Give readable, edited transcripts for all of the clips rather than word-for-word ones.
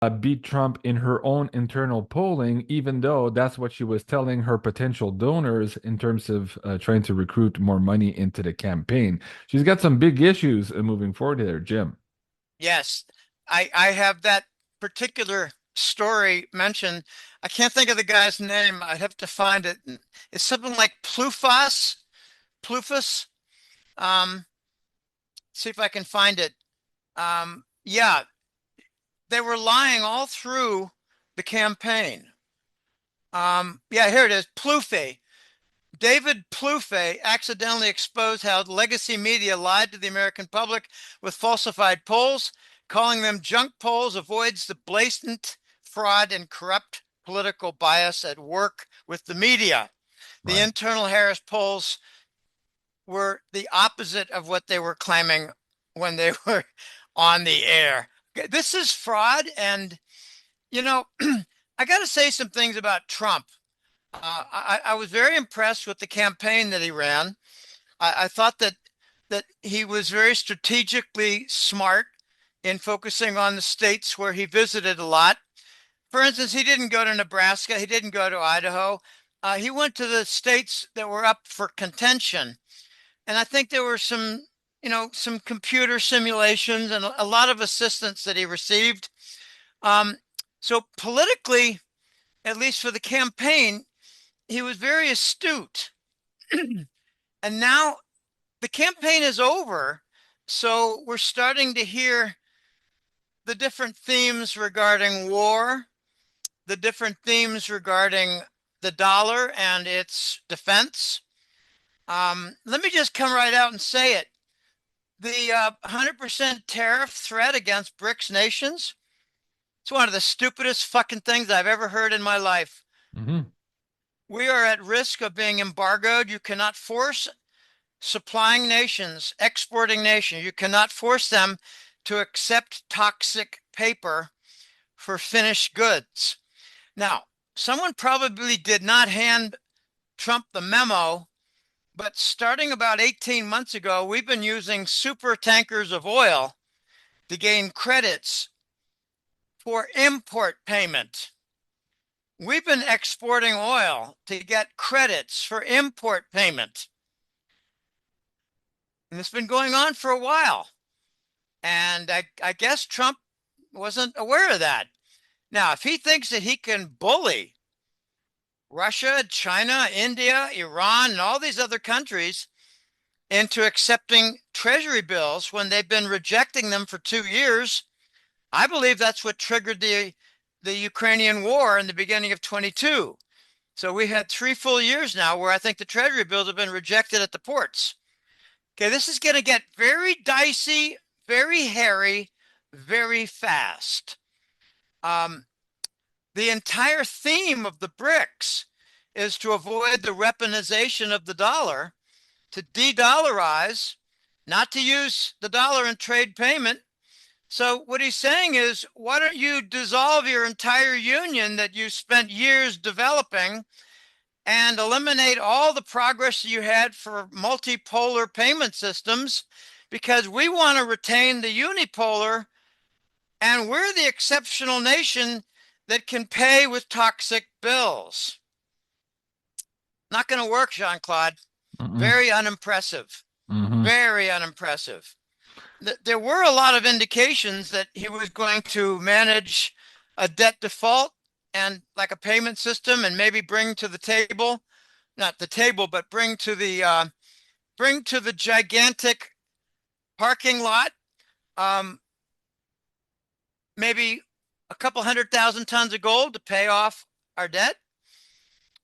beat Trump in her own internal polling, even though that's what she was telling her potential donors in terms of trying to recruit more money into the campaign. She's got some big issues moving forward there, Jim. Yes, I have that particular story mentioned. I can't think of the guy's name. I'd have to find it. It's something like Plufus. See if I can find it. Yeah, they were lying all through the campaign. Yeah, here it is. Plouffe. David Plouffe accidentally exposed how legacy media lied to the American public with falsified polls, calling them junk polls, avoids the blatant fraud and corrupt political bias at work with the media. The Right. internal Harris polls were the opposite of what they were claiming when they were on the air. This is fraud. And, you know, I got to say some things about Trump. I was very impressed with the campaign that he ran. I thought that he was very strategically smart in focusing on the states where he visited a lot. For instance, he didn't go to Nebraska. He didn't go to Idaho. He went to the states that were up for contention. And I think there were some computer simulations and a lot of assistance that he received. Um, so politically, at least for the campaign, he was very astute. And now the campaign is over. So we're starting to hear the different themes regarding war, the different themes regarding the dollar and its defense. Let me just come right out and say it. The 100% tariff threat against BRICS nations, it's one of the stupidest fucking things I've ever heard in my life. Hmm. We are at risk of being embargoed. You cannot force supplying nations, exporting nations, you cannot force them to accept toxic paper for finished goods. Now, someone probably did not hand Trump the memo, but starting about 18 months ago, we've been using super tankers of oil to gain credits for import payment. We've been exporting oil to get credits for import payment. And it's been going on for a while. And I guess Trump wasn't aware of that. Now, if he thinks that he can bully Russia, China, India, Iran, and all these other countries into accepting treasury bills when they've been rejecting them for 2 years, I believe that's what triggered the Ukrainian war in the beginning of 22. So we had 3 full years now where I think the treasury bills have been rejected at the ports. Okay, this is going to get very dicey, very hairy, very fast. Um, the entire theme of the BRICS is to avoid the weaponization of the dollar, to de-dollarize, not to use the dollar in trade payment. So what he's saying is, why don't you dissolve your entire union that you spent years developing and eliminate all the progress you had for multipolar payment systems, because we want to retain the unipolar, and we're the exceptional nation that can pay with toxic bills. Not going to work, Jean-Claude. Hmm. Very unimpressive. Hmm. Very unimpressive. There were a lot of indications that he was going to manage a debt default and like a payment system and maybe bring to the table, not the table, but bring to the gigantic parking lot, um, maybe a couple 100,000 tons of gold to pay off our debt.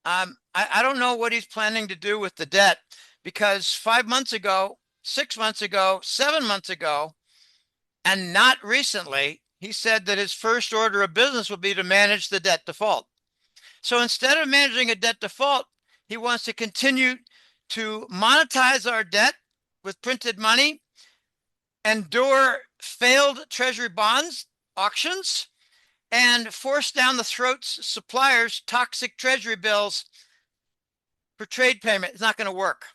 I don't know what he's planning to do with the debt, because 5 months ago, 6 months ago, 7 months ago, and not recently, he said that his first order of business would be to manage the debt default. So instead of managing a debt default, he wants to continue to monetize our debt with printed money, endure failed treasury bonds auctions, and force down the throats of suppliers toxic treasury bills for trade payment. It's not going to work.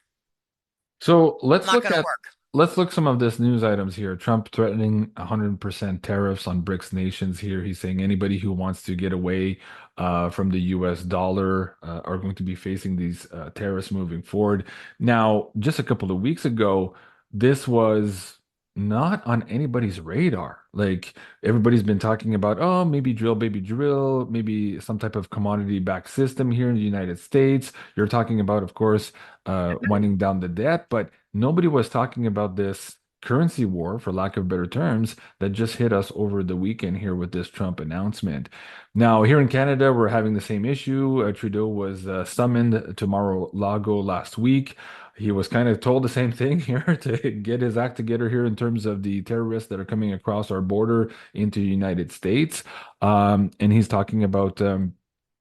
So let's Not look going to at work. let's look some of this news items here. Trump threatening 100% tariffs on BRICS nations here. He's saying anybody who wants to get away from the US dollar are going to be facing these tariffs moving forward. Now, just a couple of weeks ago, this was not on anybody's radar. Like everybody's been talking about, oh, maybe drill, baby drill, maybe some type of commodity-backed system here in the United States. You're talking about, of course, winding down the debt, but nobody was talking about this currency war, for lack of better terms, that just hit us over the weekend here with this Trump announcement. Now, here in Canada, we're having the same issue. Trudeau was summoned to Mar-a-Lago last week. He was kind of told the same thing here to get his act together here in terms of the terrorists that are coming across our border into the United States. And he's talking about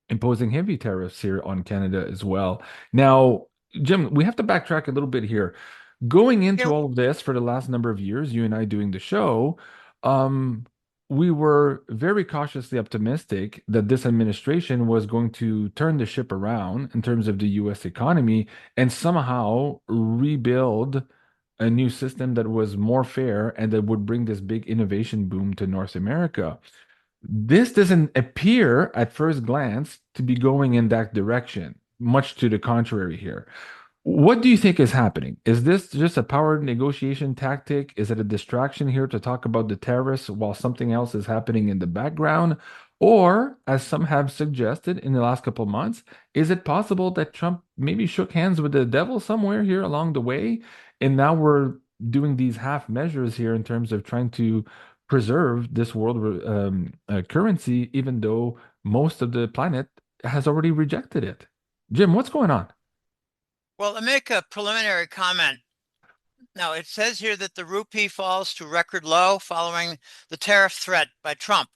imposing heavy tariffs here on Canada as well. Now, Jim, we have to backtrack a little bit here. Going into Yeah, all of this for the last number of years, you and I doing the show, um, we were very cautiously optimistic that this administration was going to turn the ship around in terms of the US economy and somehow rebuild a new system that was more fair and that would bring this big innovation boom to North America. This doesn't appear at first glance to be going in that direction, much to the contrary here. What do you think is happening? Is this just a power negotiation tactic? Is it a distraction here to talk about the tariffs while something else is happening in the background? Or, as some have suggested in the last couple of months, is it possible that Trump maybe shook hands with the devil somewhere here along the way? And now we're doing these half measures here in terms of trying to preserve this world currency, even though most of the planet has already rejected it. Jim, what's going on? well, to make a preliminary comment. Now, it says here that the rupee falls to record low following the tariff threat by Trump.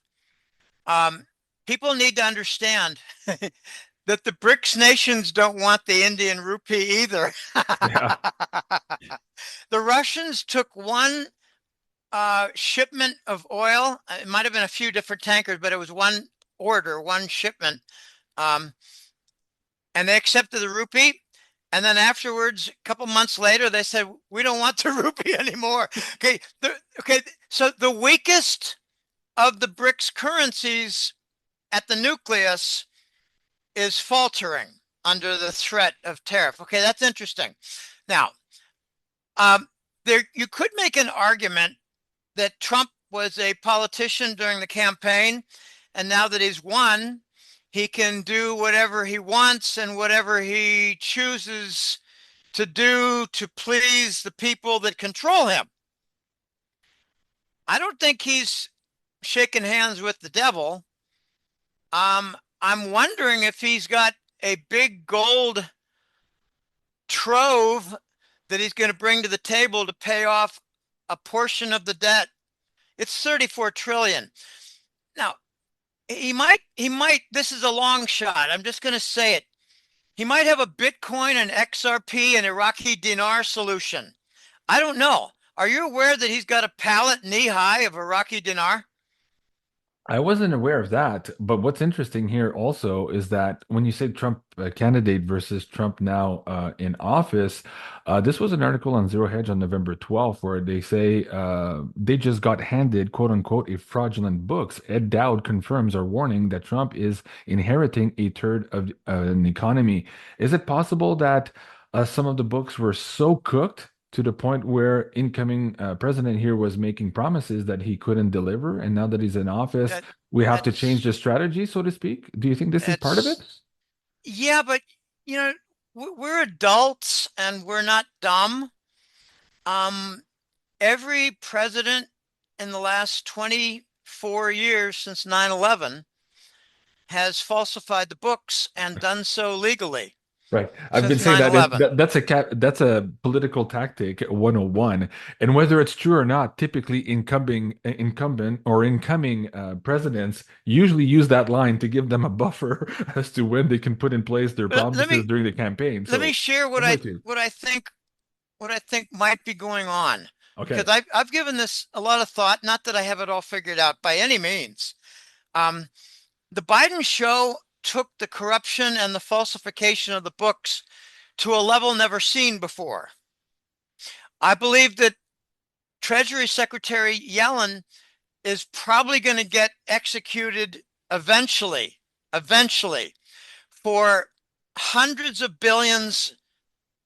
Um, People need to understand that the BRICS nations don't want the Indian rupee either. Yeah. The Russians took one shipment of oil. It might have been a few different tankers, but it was one order, one shipment. Um, and they accepted the rupee. And then afterwards, a couple months later, they said, we don't want the rupee anymore. Okay. Okay. So the weakest of the BRICS currencies at the nucleus is faltering under the threat of tariff. Okay. That's interesting. Now, you could make an argument that Trump was a politician during the campaign, and now that he's won, he can do whatever he wants and whatever he chooses to do to please the people that control him. I don't think he's shaking hands with the devil. I'm wondering if he's got a big gold trove that he's going to bring to the table to pay off a portion of the debt. It's 34 trillion. Now, this is a long shot. I'm just going to say it. He might have a Bitcoin, an XRP, an Iraqi dinar solution. I don't know. Are you aware that he's got a pallet knee high of Iraqi dinar? I wasn't aware of that, but what's interesting here also is that when you say Trump candidate versus Trump now in office, this was an article on Zero Hedge on November 12th where they say they just got handed, quote unquote, a fraudulent books. Ed Dowd confirms our warning that Trump is inheriting a third of an economy. Is it possible that some of the books were so cooked to the point where incoming president here was making promises that he couldn't deliver, and now that he's in office, That we have to change that's the strategy, so to speak? Do you think this is part of it? that's yeah, but you know, we're adults and we're not dumb. Um, every president in the last 24 years since 9/11 has falsified the books and done so legally Right. I've been since saying that, 9/11. that's a political tactic 101. And whether it's true or not, typically incumbent or incoming presidents usually use that line to give them a buffer as to when they can put in place their Let promises me during the campaign. let me So share I'm with you. what I think might be going on, because Okay. I've given this a lot of thought. Not that I have it all figured out by any means. Um, the Biden show took the corruption and the falsification of the books to a level never seen before. I believe that Treasury Secretary Yellen is probably going to get executed eventually, eventually, for hundreds of billions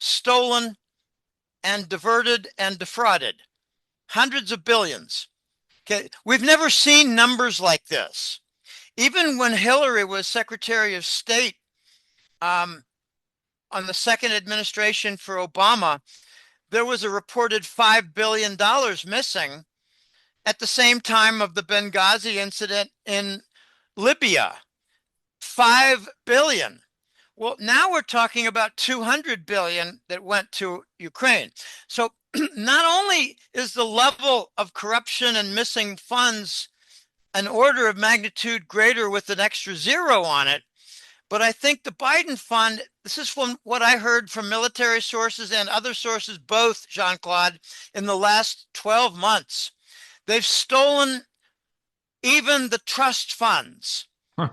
stolen and diverted and defrauded. Hundreds of billions. Okay, we've never seen numbers like this. Even when Hillary was Secretary of State on the second administration for Obama, there was a reported $5 billion missing at the same time of the Benghazi incident in Libya. 5 billion. Well, now we're talking about 200 billion that went to Ukraine. So not only is the level of corruption and missing funds an order of magnitude greater with an extra zero on it, but I think the Biden fund, this is from what I heard from military sources and other sources, both, Jean-Claude, in the last 12 months, they've stolen even the trust funds. Huh.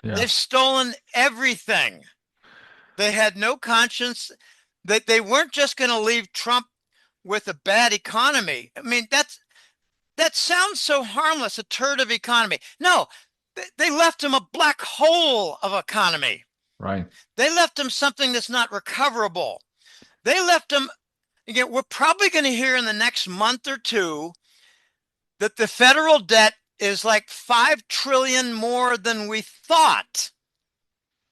Yeah. They've stolen everything. They had no conscience. They weren't just going to leave Trump with a bad economy. I mean, that sounds so harmless, a turd of economy. No, they left him a black hole of economy. Right. They left him something that's not recoverable. They left him, again, we're probably going to hear in the next month or two that the federal debt is like 5 trillion more than we thought.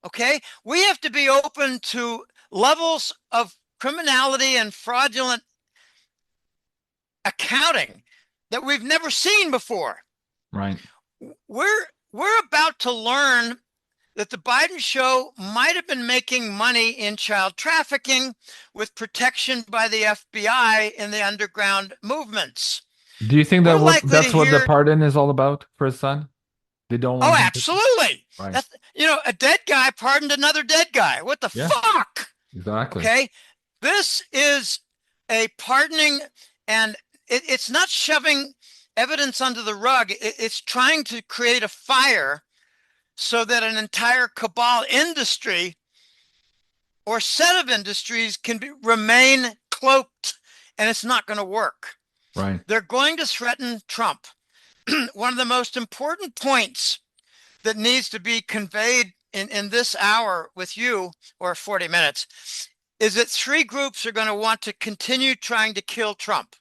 Okay, we have to be open to levels of criminality and fraudulent accounting that we've never seen before. Right. We're about to learn that the Biden show might have been making money in child trafficking with protection by the FBI in the underground movements. Do you think We're that likely that's to what the hear. pardon is all about for his son? They don't Oh, want him to. absolutely. Right. That's, a dead guy pardoned another dead guy. What the Yeah. fuck? Exactly. Okay. This is a pardoning, and it's not shoving evidence under the rug. It's trying to create a fire so that an entire cabal industry or set of industries can remain cloaked, and it's not going to work. Right. They're going to threaten Trump. One of the most important points that needs to be conveyed in this hour with you, or 40 minutes, is that 3 groups are going to want to continue trying to kill Trump.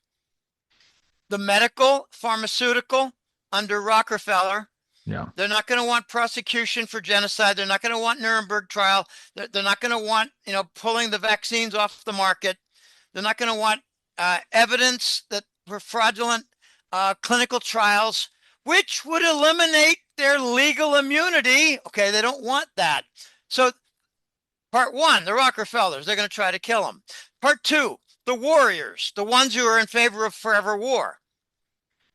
The medical, pharmaceutical, under Rockefeller. Yeah. They're not going to want prosecution for genocide. They're not going to want Nuremberg trial. They're not going to want, pulling the vaccines off the market. They're not going to want evidence that were fraudulent clinical trials, which would eliminate their legal immunity. Okay, they don't want that. So part 1, the Rockefellers, they're going to try to kill them. Part 2, the warriors, the ones who are in favor of forever war.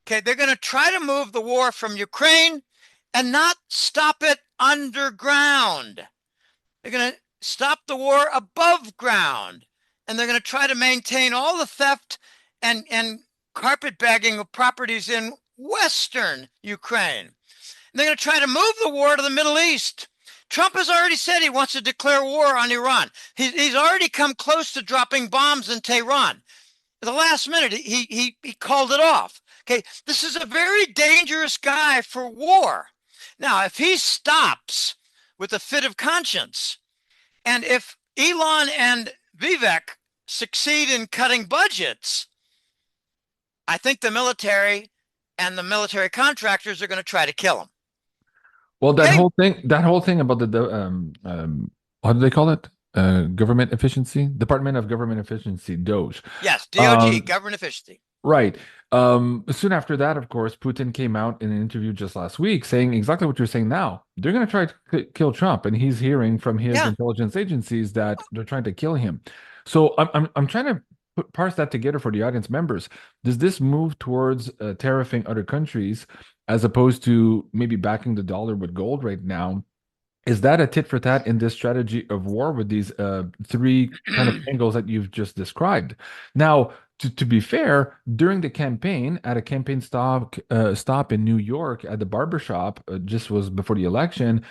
Okay, they're going to try to move the war from Ukraine and not stop it underground. They're going to stop the war above ground. And they're going to try to maintain all the theft and carpetbagging of properties in Western Ukraine. And they're going to try to move the war to the Middle East. Trump has already said he wants to declare war on Iran. He's already come close to dropping bombs in Tehran. At the last minute, he called it off. Okay, this is a very dangerous guy for war. Now, if he stops with a fit of conscience, and if Elon and Vivek succeed in cutting budgets, I think the military and the military contractors are going to try to kill him. Well, Okay? that whole thing about what do they call it? Government efficiency, Department of Government Efficiency, DOGE. Yes, DOG, government efficiency. Right. Soon after that, of course, Putin came out in an interview just last week saying exactly what you're saying now. They're going to try to kill Trump, and he's hearing from his intelligence agencies that they're trying to kill him. So I'm trying to parse that together for the audience members. Does this move towards tariffing other countries as opposed to maybe backing the dollar with gold right now? Is that a tit for tat in this strategy of war with these 3 kind of angles that you've just described? Now, to be fair, during the campaign, at a campaign stop in New York at the barbershop, just was before the election,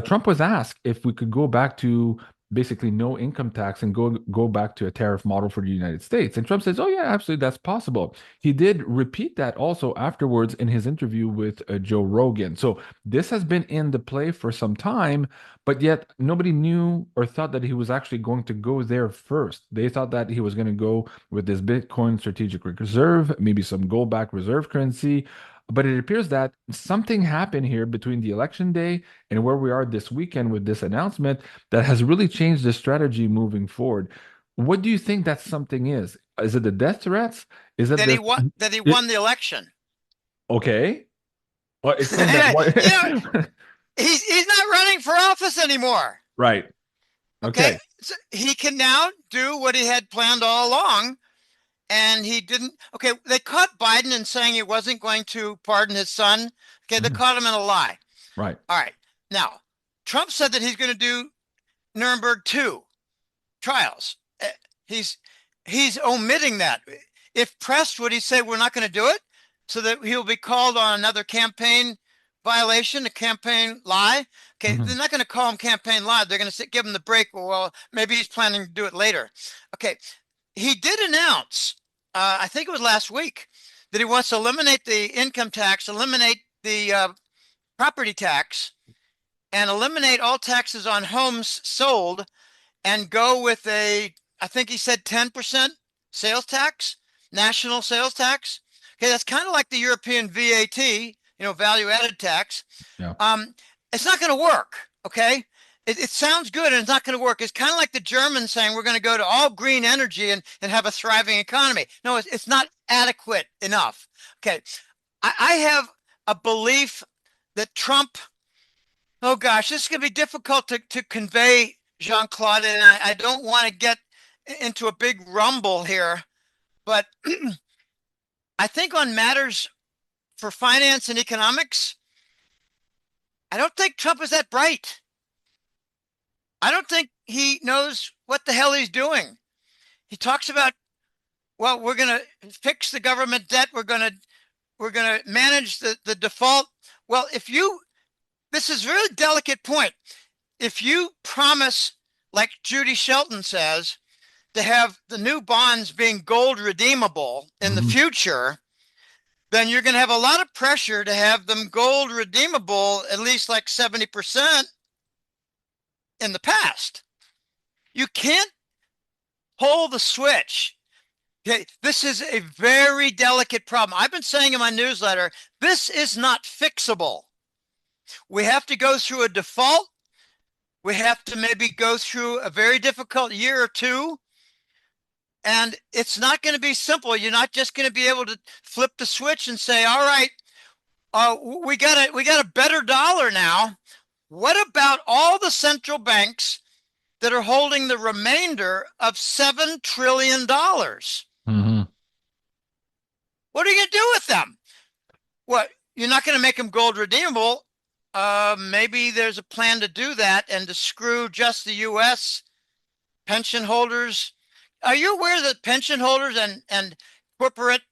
Trump was asked if we could go back to basically no income tax and go back to a tariff model for the United States. And Trump says, "Oh yeah, absolutely, that's possible." He did repeat that also afterwards in his interview with Joe Rogan. So this has been in the play for some time, but yet nobody knew or thought that he was actually going to go there first. They thought that he was going to go with this Bitcoin strategic reserve, maybe some gold-backed reserve currency. But it appears that something happened here between the election day and where we are this weekend with this announcement that has really changed the strategy moving forward. What do you think that something is? Is it the death threats? Is it the That he it, won the election. okay? Well, explain that. You know, What? he's not running for office anymore. Right. Okay, Okay. so he can now do what he had planned all along, and he didn't. Okay, they caught Biden in saying he wasn't going to pardon his son. Okay, they Mhm. caught him in a lie. Right. All right, now Trump said that he's going to do Nuremberg 2 trials. He's he's omitting that. If pressed, would he say we're not going to do it so that he'll be called on another campaign violation, a campaign lie? Okay, they're Mhm. not going to call him campaign lie. They're going to give him the break. Well, maybe he's planning to do it later. Okay, he did announce, I think it was last week, that he wants to eliminate the income tax, eliminate the property tax, and eliminate all taxes on homes sold and go with I think he said 10% sales tax, national sales tax. Okay, that's kind of like the European VAT, value added tax. Yeah. Um, it's not going to work. Okay. It sounds good and it's not going to work. It's kind of like the Germans saying we're going to go to all green energy and have a thriving economy. No, it's not adequate enough. Okay. I have a belief that Trump, oh gosh, this is going to be difficult to convey, Jean-Claude, and I don't want to get into a big rumble here, but I think on matters for finance and economics, I don't think Trump is that bright. I don't think he knows what the hell he's doing. He talks about, well, we're going to fix the government debt. We're going to manage the default. Well, this is a really delicate point. If you promise, like Judy Shelton says, to have the new bonds being gold redeemable in the Mhm. future, then you're going to have a lot of pressure to have them gold redeemable, at least like 70% in the past. You can't pull the switch. Okay, this is a very delicate problem. I've been saying in my newsletter, this is not fixable. We have to go through a default. We have to maybe go through a very difficult year or two. And it's not going to be simple. You're not just going to be able to flip the switch and say, all right, we got a better dollar now. What about all the central banks that are holding the remainder of $7 trillion? Mhm. What are you going to do with them? What, you're not going to make them gold redeemable. Maybe there's a plan to do that and to screw just the U.S. pension holders. Are you aware that pension holders and corporate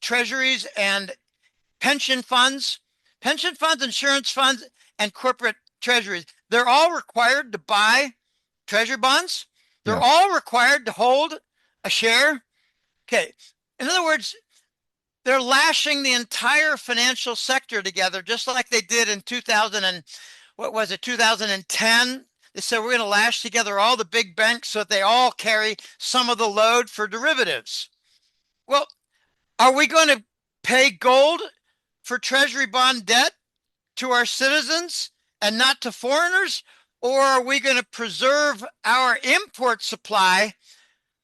treasuries and pension funds, insurance funds, and corporate treasuries, they're all required to buy treasury bonds? They're Yeah. all required to hold a share. Okay. In other words, they're lashing the entire financial sector together, just like they did in 2000 and what was it, 2010. They said we're going to lash together all the big banks so that they all carry some of the load for derivatives. Well, are we going to pay gold for treasury bond debt to our citizens and not to foreigners? Or are we going to preserve our import supply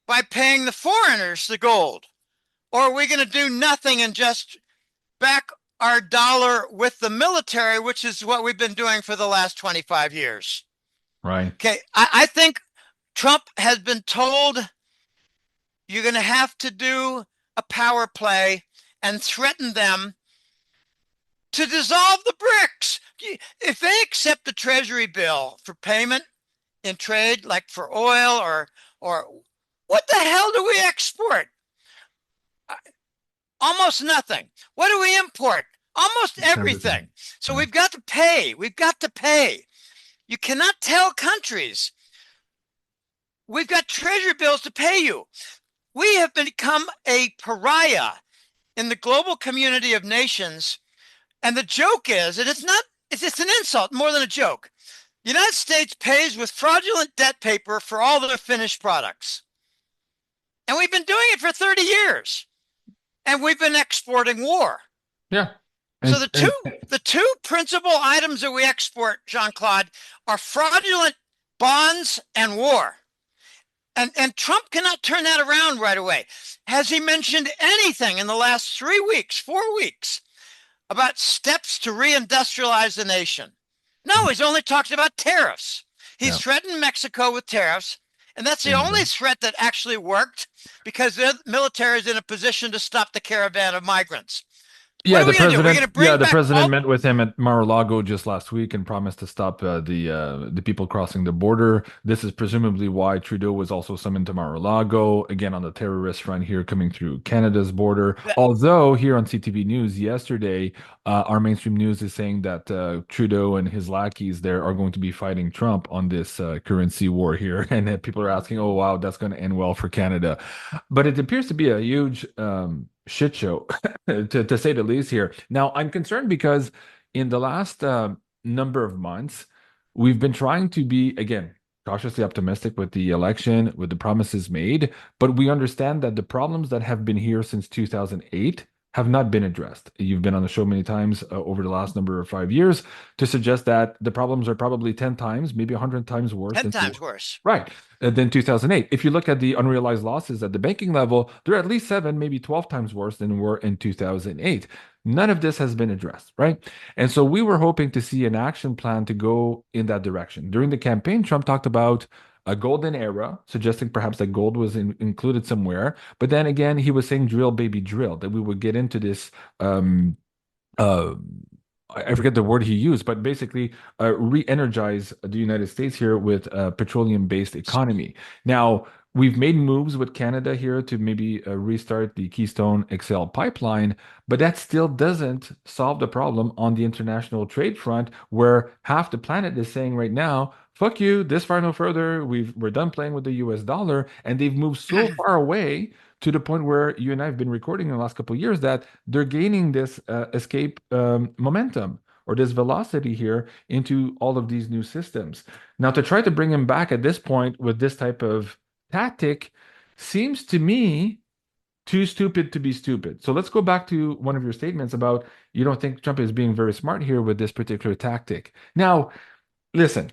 by paying the foreigners the gold? Or are we going to do nothing and just back our dollar with the military, which is what we've been doing for the last 25 years? Right. Okay, I think Trump has been told you're going to have to do a power play and threaten them to dissolve the BRICS. If they accept the Treasury bill for payment in trade, like for oil or what the hell do we export? Almost nothing. What do we import? Almost Everything. everything. So Yeah. we've got to pay. We've got to pay. You cannot tell countries, We've got treasury bills to pay you. We have become a pariah in the global community of nations. And the joke is, and it's an insult more than a joke. The United States pays with fraudulent debt paper for all their finished products. And we've been doing it for 30 years. And we've been exporting war. Yeah. So And, the two and the two principal items that we export, Jean-Claude, are fraudulent bonds and war. And Trump cannot turn that around right away. Has he mentioned anything in the last 3 weeks, 4 weeks, about steps to reindustrialize the nation? No, he's only talked about tariffs. He's yeah. threatened Mexico with tariffs, and that's the only And threat that actually worked because the military is in a position to stop the caravan of migrants. What yeah, are we going to do? We're going to yeah, bring the back president all met with him at Mar-a-Lago just last week and promised to stop the people crossing the border. This is presumably why Trudeau was also summoned to Mar-a-Lago, again on the terrorist front here coming through Canada's border. that. Although here on CTV News yesterday, our mainstream news is saying that Trudeau and his lackeys there are going to be fighting Trump on this currency war here, and people are asking, "Oh wow, that's going to end well for Canada." But it appears to be a huge shit show, to say the least here. Now, I'm concerned because in the last number of months, we've been trying to be, again, cautiously optimistic with the election, with the promises made, but we understand that the problems that have been here since 2008 have not been addressed. You've been on the show many times over the last number of 5 years to suggest that the problems are probably 10 times, maybe 100 times worse 10 than they times were. worse. Right. Than 2008. If you look at the unrealized losses at the banking level, they're at least 7, maybe 12 times worse than were in 2008. None of this has been addressed, right? And so we were hoping to see an action plan to go in that direction. During the campaign, Trump talked about a golden era, suggesting perhaps that gold was included somewhere. But then again, he was saying drill, baby, drill, that we would get into this uh, I forget the word he used, but basically re-energize the United States here with a petroleum-based economy. Now, we've made moves with Canada here to maybe restart the Keystone XL pipeline, but that still doesn't solve the problem on the international trade front, where half the planet is saying right now, "Fuck you, this far no further. We're done playing with the US dollar," and they've moved so far away to the point where you and I have been recording in the last couple of years that they're gaining this escape momentum or this velocity here into all of these new systems. Now, to try to bring him back at this point with this type of tactic seems to me too stupid to be stupid. So let's go back to one of your statements about you don't think Trump is being very smart here with this particular tactic. Now, listen,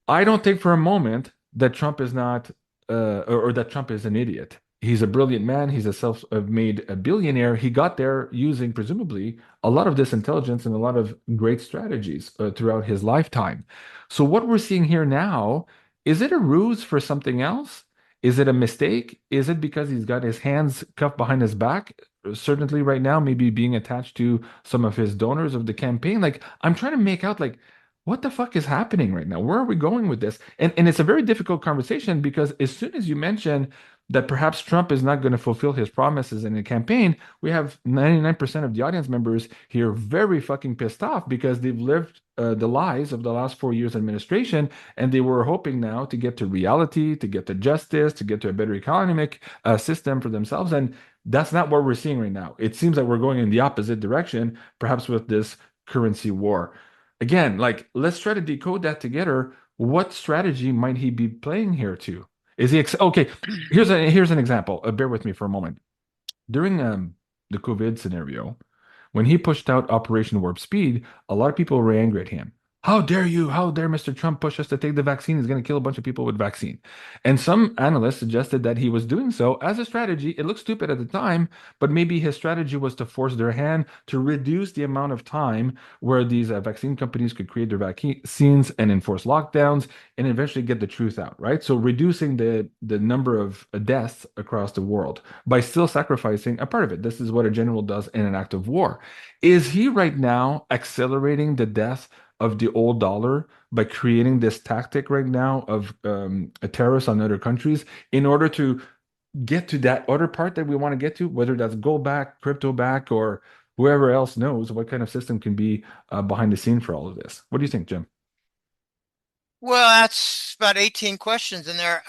I don't think for a moment that Trump is not, or that Trump is an idiot. He's a brilliant man. He's a self-made a billionaire. He got there using presumably a lot of this intelligence and a lot of great strategies throughout his lifetime. So what we're seeing here now, is it a ruse for something else? Is it a mistake? Is it because he's got his hands cuffed behind his back? Certainly right now, maybe being attached to some of his donors of the campaign. Like I'm trying to make out like what the fuck is happening right now? Where are we going with this? And it's a very difficult conversation because as soon as you mention that perhaps Trump is not going to fulfill his promises in the campaign, we have 99% of the audience members here very fucking pissed off because they've lived the lies of the last 4 years administration and they were hoping now to get to reality, to get to justice, to get to a better economic system for themselves. And that's not what we're seeing right now. It seems like we're going in the opposite direction, perhaps with this currency war. Again, like let's try to decode that together. What strategy might he be playing here to? Is he okay? Here's an example. Bear with me for a moment. During the COVID scenario, when he pushed out Operation Warp Speed, a lot of people were angry at him. How dare you? How dare Mr. Trump push us to take the vaccine? He's going to kill a bunch of people with vaccine. And some analysts suggested that he was doing so as a strategy. It looked stupid at the time, but maybe his strategy was to force their hand to reduce the amount of time where these vaccine companies could create their vaccines and enforce lockdowns and eventually get the truth out, right? So reducing the number of deaths across the world by still sacrificing a part of it. This is what a general does in an act of war. Is he right now accelerating the death of the old dollar by creating this tactic right now of a terrorist on other countries in order to get to that other part that we want to get to, whether that's gold back, crypto back, or whoever else knows what kind of system can be behind the scene for all of this? What do you think, Jim? Well, that's about 18 questions in there.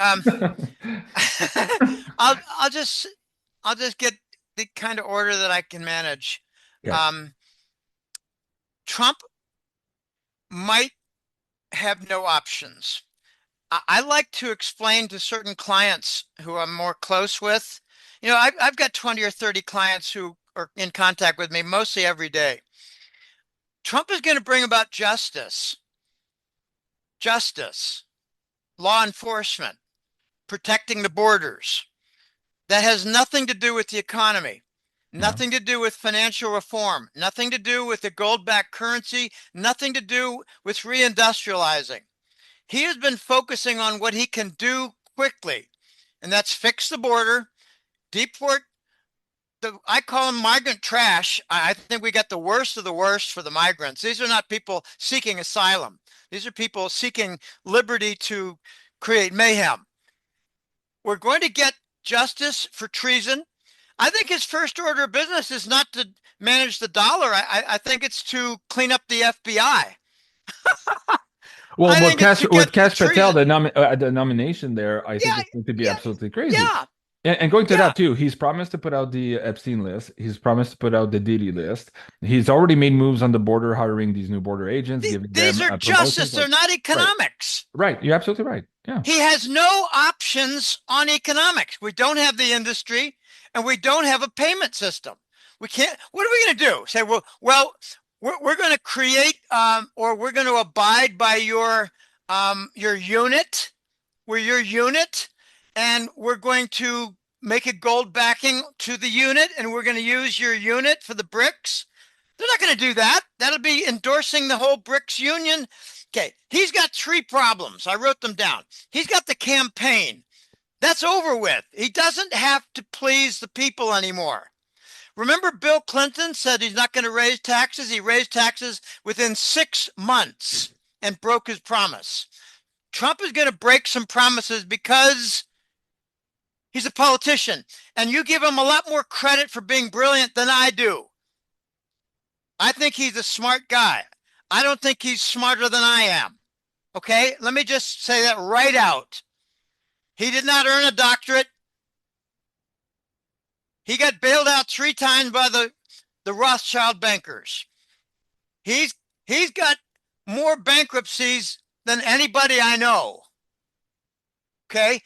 I'll just get the kind of order that I can manage. Okay. Um, Trump might have no options. I like to explain to certain clients who I'm more close with. I've got 20 or 30 clients who are in contact with me mostly every day. Trump is going to bring about justice, law enforcement, protecting the borders. That has nothing to do with the economy, Yeah. nothing to do with financial reform, nothing to do with the gold-backed currency, nothing to do with reindustrializing. He has been focusing on what he can do quickly, and that's fix the border, deport I call them migrant trash. I think we got the worst of the worst for the migrants. These are not people seeking asylum. These are people seeking liberty to create mayhem. We're going to get justice for treason. I think his first order of business is not to manage the dollar. I think it's to clean up the FBI. Well, I think it's to get With the Cash Patel, treason. the nomination there, I think Yeah, it's going to be yeah, absolutely crazy. yeah, And going to yeah. that too, he's promised to put out the Epstein list. He's promised to put out the Diddy list. He's already made moves on the border, hiring these new border agents, giving These them are justice. promotions. They're Like, not right, economics. right. You're absolutely right. Yeah. He has no options on economics. We don't have the industry and we don't have a payment system. We can't, what are we going to do? Say, we're going to create or we're going to abide by your unit. We're your unit and we're going to make a gold backing to the unit and we're going to use your unit for the BRICS. They're not going to do that. That'll be endorsing the whole BRICS union. Okay, he's got three problems. I wrote them down. He's got the campaign. That's over with. He doesn't have to please the people anymore. Remember, Bill Clinton said he's not going to raise taxes. He raised taxes within 6 months and broke his promise. Trump is going to break some promises because he's a politician. And you give him a lot more credit for being brilliant than I do. I think he's a smart guy. I don't think he's smarter than I am. Okay, let me just say that right out. He did not earn a doctorate. He got bailed out 3 times by the Rothschild bankers. He's he's got more bankruptcies than anybody I know. Okay,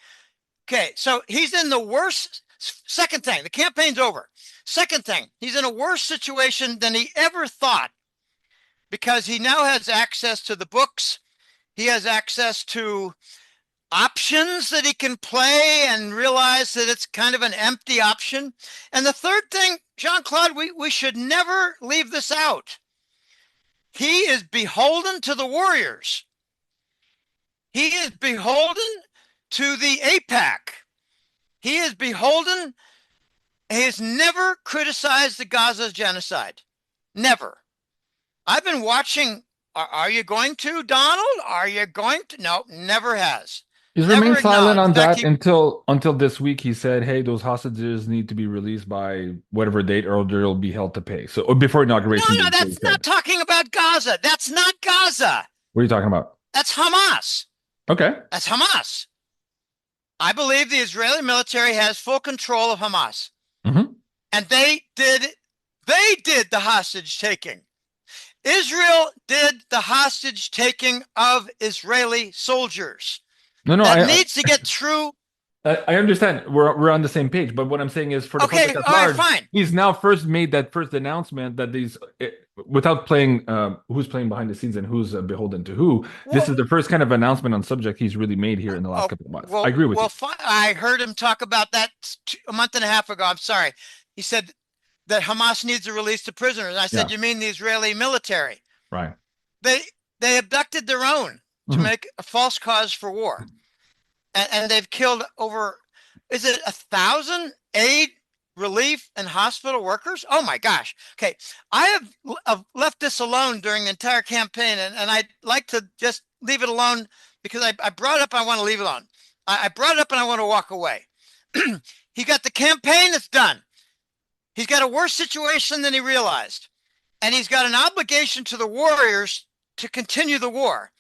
okay, so he's in the worst. Second thing, the campaign's over. Second thing, he's in a worse situation than he ever thought because he now has access to the books. He has access to options that he can play and realize that it's kind of an empty option. And the third thing, Jean-Claude, we should never leave this out. He is beholden to the Warriors. He is beholden to the APAC. He is beholden. He has never criticized the Gaza genocide. Never. I've been watching. Are you going to, Donald? Are you going to? No, never has. He's Never remained silent acknowledged. In on fact, that he until this week. He said, "Hey, those hostages need to be released by whatever date, or they'll be held to pay." So or before no, inauguration no, day, so he that's not said. talking about Gaza. That's not Gaza. What are you talking about? That's Hamas. Okay. That's Hamas. I believe the Israeli military has full control of Hamas. Hmm. And they did the hostage taking. Israel did the hostage taking of Israeli soldiers. No, no, That needs to get through. I understand. We're on the same page, but what I'm saying is, for the Okay, public at all right, large, fine. he's now first made that first announcement that these, without playing who's playing behind the scenes and who's beholden to who. This Well, is the first kind of announcement on subject he's really made here in the last oh, couple of months. I well, agree with well, you. fine. I heard him talk about that a month and a half ago. I'm sorry. He said that Hamas needs to release the prisoners. I said, Yeah. you mean the Israeli military? Right. They they abducted their own to Hmm. make a false cause for war, and they've killed over, is it 1,000 aid, relief, and hospital workers? Oh my gosh. Okay, I have left this alone during the entire campaign, and I'd like to just leave it alone because I brought it up. I want to leave it alone. I brought it up and I want to walk away. He got the campaign, it's done. He's got a worse situation than he realized. And he's got an obligation to the warriors to continue the war.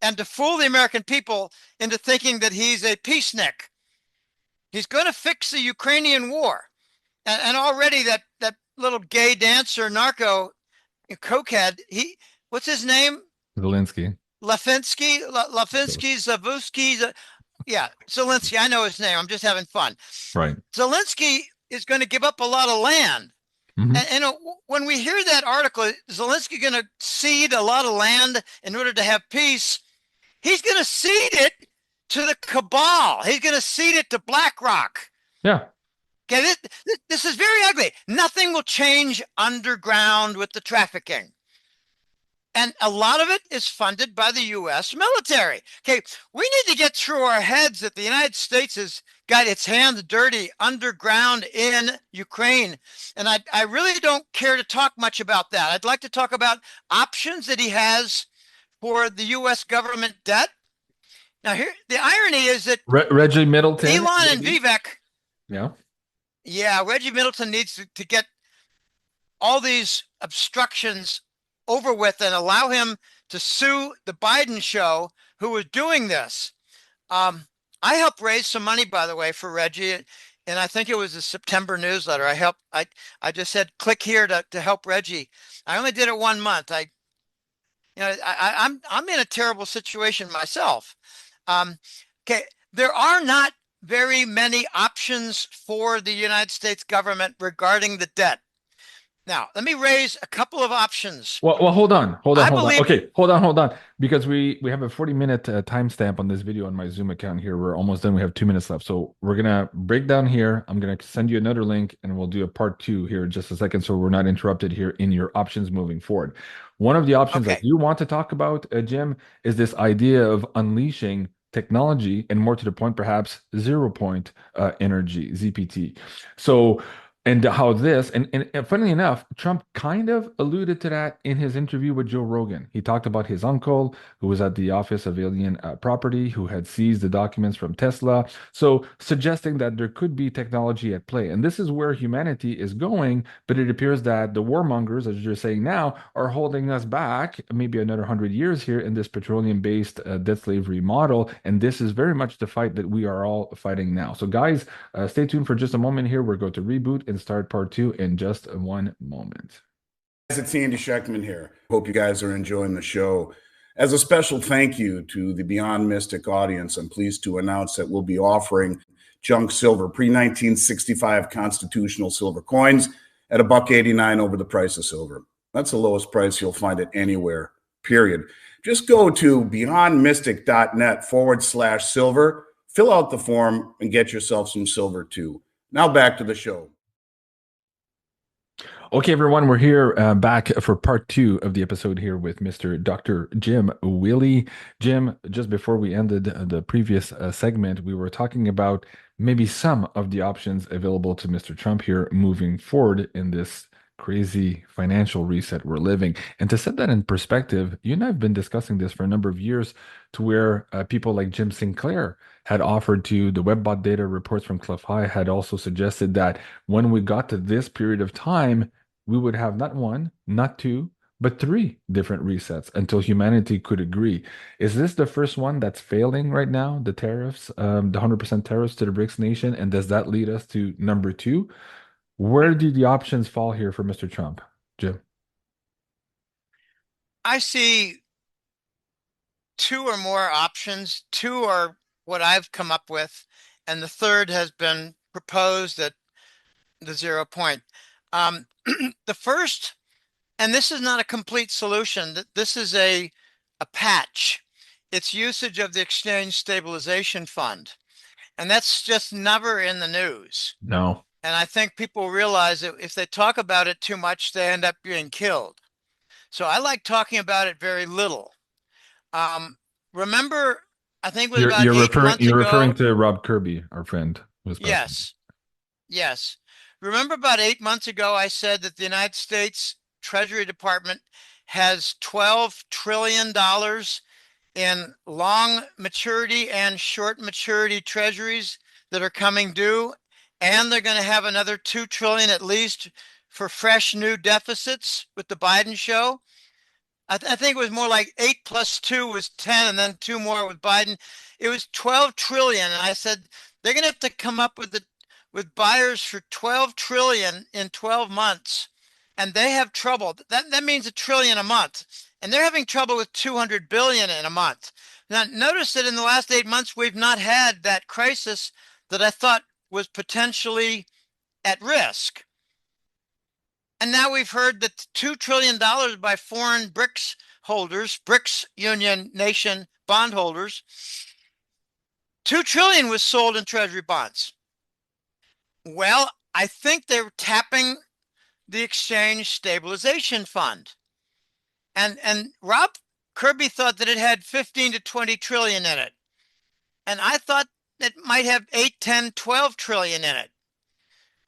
and to fool the American people into thinking that he's a peacenik. He's going to fix the Ukrainian war. And already that little gay dancer, narco cokehead, what's his name? Zelensky. Lafinsky, yeah, Zelensky. I know his name. I'm just having fun. Right. Zelensky is going to give up a lot of land. Hmm. And when we hear that article, Zelensky going to cede a lot of land in order to have peace. He's going to cede it to the cabal. He's going to cede it to BlackRock. Yeah. Okay, this is very ugly. Nothing will change underground with the trafficking. And a lot of it is funded by the U.S. military. Okay, we need to get through our heads that the United States has got its hands dirty underground in Ukraine. And I really don't care to talk much about that. I'd like to talk about options that he has for the U.S. government debt. Now, here the irony is that Reggie Middleton. Elon and Maybe. Vivek, Yeah. yeah, Reggie Middleton needs to get all these obstructions over with and allow him to sue the Biden show who was doing this. I helped raise some money, by the way, for Reggie, and I think it was a September newsletter. I just said click here to help Reggie. I only did it 1 month. I'm in a terrible situation myself. Okay, there are not very many options for the United States government regarding the debt. Now, let me raise a couple of options. Well, hold on. I believe, Okay, hold on, because we have a 40-minute timestamp on this video on my Zoom account here. We're almost done. We have 2 minutes left, so we're gonna break down here. I'm gonna send you another link, and we'll do a part two here in just a second, so we're not interrupted here in your options moving forward. One of the options that okay, you want to talk about, Jim, is this idea of unleashing technology, and more to the point, perhaps zero point energy (ZPT). So. And how this, and funnily enough, Trump kind of alluded to that in his interview with Joe Rogan. He talked about his uncle, who was at the Office of Alien Property, who had seized the documents from Tesla. So, suggesting that there could be technology at play. And this is where humanity is going. But it appears that the warmongers, as you're saying now, are holding us back maybe another 100 years here in this petroleum based debt slavery model. And this is very much the fight that we are all fighting now. So, guys, stay tuned for just a moment here. We're going to reboot and start part two in just 1 moment. It's Andy Schechtman here. Hope you guys are enjoying the show. As a special thank you to the Beyond Mystic audience, I'm pleased to announce that we'll be offering junk silver, pre-1965 constitutional silver coins at $1.89 over the price of silver. That's the lowest price you'll find it anywhere, period. Just go to beyondmystic.net/silver, fill out the form, and get yourself some silver too. Now back to the show. Okay, everyone, we're here back for part two of the episode here with Mr. Dr. Jim Willie. Jim, just before we ended the previous segment, we were talking about maybe some of the options available to Mr. Trump here moving forward in this crazy financial reset we're living. And to set that in perspective, you and I have been discussing this for a number of years, to where people like Jim Sinclair had offered to the WebBot data reports from Cliff High had also suggested that when we got to this period of time, we would have not one, not two, but three different resets until humanity could agree. Is this the first one that's failing right now? The tariffs, the 100% tariffs to the BRICS nation, and does that lead us to number two? Where do the options fall here for Mr. Trump, Jim? I see two or more options. Two are what I've come up with, and the third has been proposed at the 0 point. The first, and this is not a complete solution, this is a patch. It's usage of the Exchange Stabilization Fund. And that's just never in the news. No. And I think people realize that if they talk about it too much, they end up being killed. So I like talking about it very little. Remember, I think it was about 8 months you're ago. referring to Rob Kirby, our friend, who was Yes. Yes. Remember about 8 months ago, I said that the United States Treasury Department has $12 trillion in long maturity and short maturity treasuries that are coming due. And they're going to have another 2 trillion at least for fresh new deficits with the Biden show. I think it was more like 8 plus 2 was 10, and then 2 more with Biden. It was 12 trillion. And I said, they're going to have to come up with buyers for 12 trillion in 12 months. And they have trouble. That means a trillion a month. And they're having trouble with 200 billion in a month. Now, notice that in the last 8 months, we've not had that crisis that I thought was potentially at risk. And now we've heard that $2 trillion by foreign BRICS holders, BRICS Union nation bondholders, 2 trillion was sold in treasury bonds. Well, I think they're tapping the exchange stabilization fund. And Rob Kirby thought that it had 15 to 20 trillion in it. And I thought it might have 8, 10, 12 trillion in it.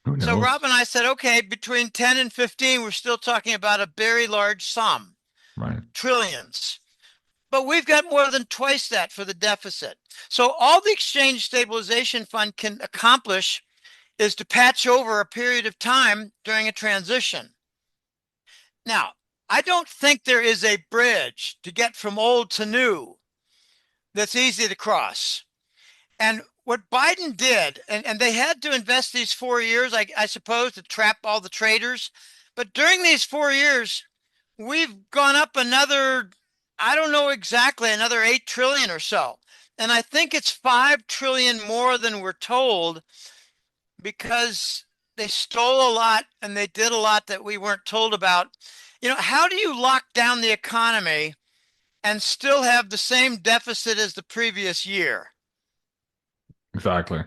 Who So knows? Rob and I said, okay, between 10 and 15, we're still talking about a very large sum, Right. trillions. But we've got more than twice that for the deficit. So all the exchange stabilization fund can accomplish is to patch over a period of time during a transition. Now, I don't think there is a bridge to get from old to new that's easy to cross. And what Biden did, and they had to invest these 4 years, I suppose, to trap all the traders. But during these 4 years, we've gone up another, I don't know exactly, another 8 trillion or so. And I think it's 5 trillion more than we're told, because they stole a lot and they did a lot that we weren't told about. You know, how do you lock down the economy and still have the same deficit as the previous year? Exactly.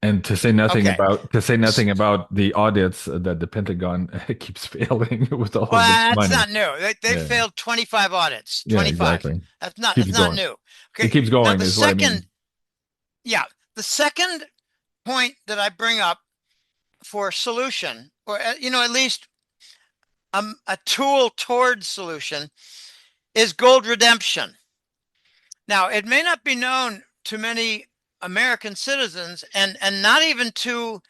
And Okay. to say nothing about the audits that the Pentagon keeps failing with all of this Well, that's money. not new. They Yeah. failed 25 audits. Yeah, 25. exactly. That's Keeps not going. new. It Okay. keeps Now going the is what I second, mean. yeah, the second point that I bring up for solution, or at least a tool towards solution, is gold redemption. Now, it may not be known to many American citizens, and not even to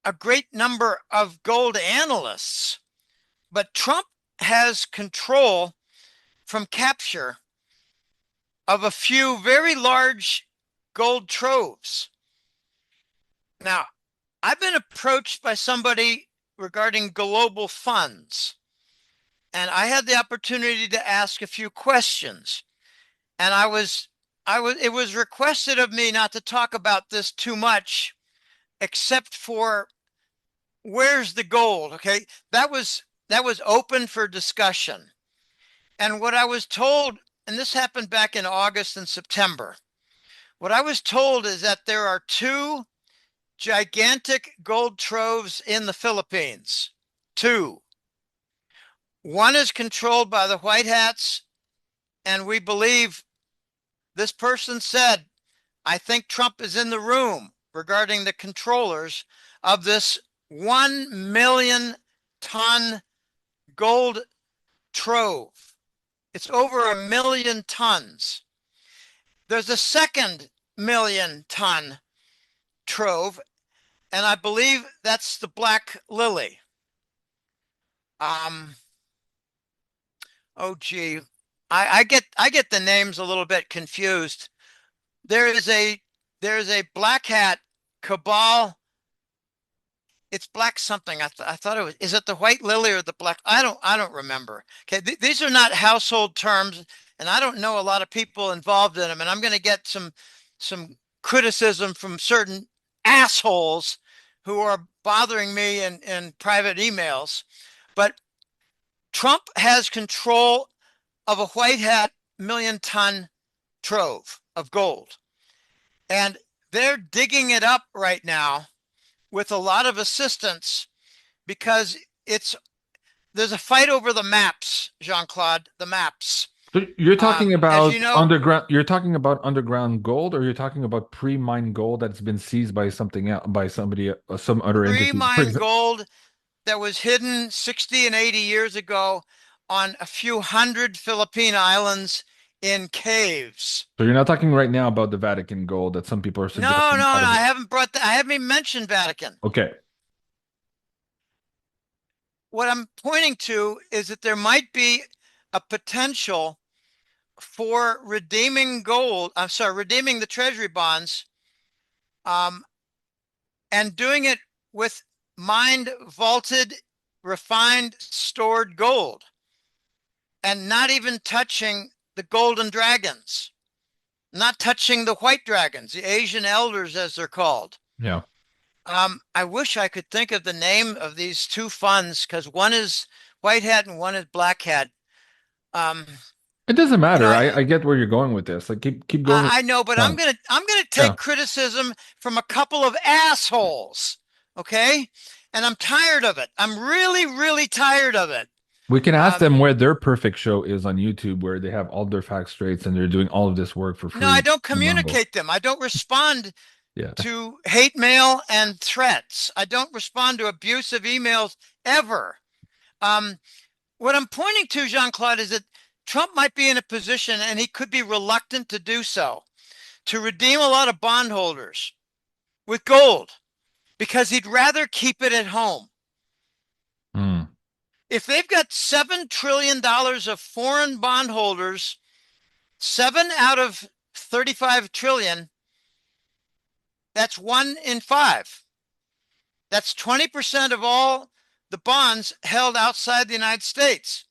a great number of gold analysts, but Trump has control from capture of a few very large gold troves. Now, I've been approached by somebody regarding global funds, and I had the opportunity to ask a few questions. And it was requested of me not to talk about this too much, except for where's the gold. Okay, that was open for discussion. And what I was told, and this happened back in August and September, what I was told is that there are 2 gigantic gold troves in the Philippines. 2. One is controlled by the White Hats, and we believe, this person said, I think Trump is in the room regarding the controllers of this 1 million ton gold trove. It's over 1 million tons. There's a second 1 million ton trove, and I believe that's the Black Lily. Oh gee, I get the names a little bit confused. There is a black hat cabal. It's black something. I thought it was. Is it the white lily or the black? I don't remember. Okay, these are not household terms, and I don't know a lot of people involved in them. And I'm going to get some criticism from certain assholes who are bothering me in private emails. But Trump has control of a white hat 1 million ton trove of gold, and they're digging it up right now with a lot of assistance, because there's a fight over the maps, Jean-Claude, the maps. So you're talking As you about know, underground. You're talking about underground gold, or you're talking about pre-mined gold that's been seized by something else, by somebody, some other entity. For pre-mined example, gold that was hidden 60 and 80 years ago on a few hundred Philippine islands in caves. so you're not talking right now about the Vatican gold that some people are No, no, suggesting no, out of I it. haven't brought that. I haven't even mentioned Vatican. Okay. what I'm pointing to is that there might be a potential for redeeming redeeming the treasury bonds, and doing it with mined, vaulted, refined, stored gold, and not even touching the golden dragons, not touching the white dragons, the Asian elders, as they're called. Yeah. I wish I could think of the name of these two funds, because one is white hat and one is black hat. It doesn't You know, matter. I get where you're going with this. Like keep going with I know, but I'm fun. gonna Yeah. take criticism from a couple of assholes, okay? And I'm tired of it. I'm really, really tired of it. We can ask Um, them where their perfect show is on YouTube, where they have all their facts straight and they're doing all of this work for no, I free don't and rumble. communicate them. I don't respond Yeah. to hate mail and threats. I don't respond to abusive emails ever. What I'm pointing to, Jean-Claude, is that Trump might be in a position, and he could be reluctant to do so, to redeem a lot of bondholders with gold, because he'd rather keep it at home. Mm. If they've got $7 trillion of foreign bondholders, 7 out of 35 trillion, that's 1 in 5. That's 20% of all the bonds held outside the United States.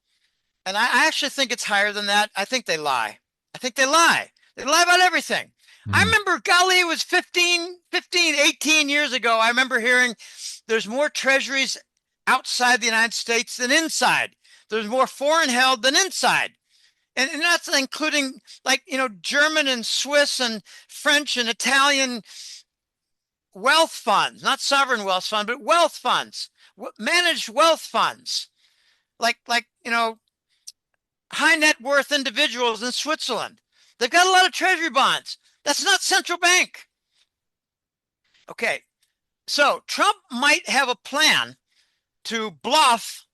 And I actually think it's higher than that. I think they lie. I think they lie. They lie about everything. I Mhm. remember, golly, it was 18 years ago. I remember hearing there's more treasuries outside the United States than inside. There's more foreign held than inside. And that's including, like, German and Swiss and French and Italian wealth funds, not sovereign wealth fund, but wealth funds, managed wealth funds, like high net worth individuals in Switzerland. They've got a lot of treasury bonds. That's not central bank. Okay, so Trump might have a plan to bluff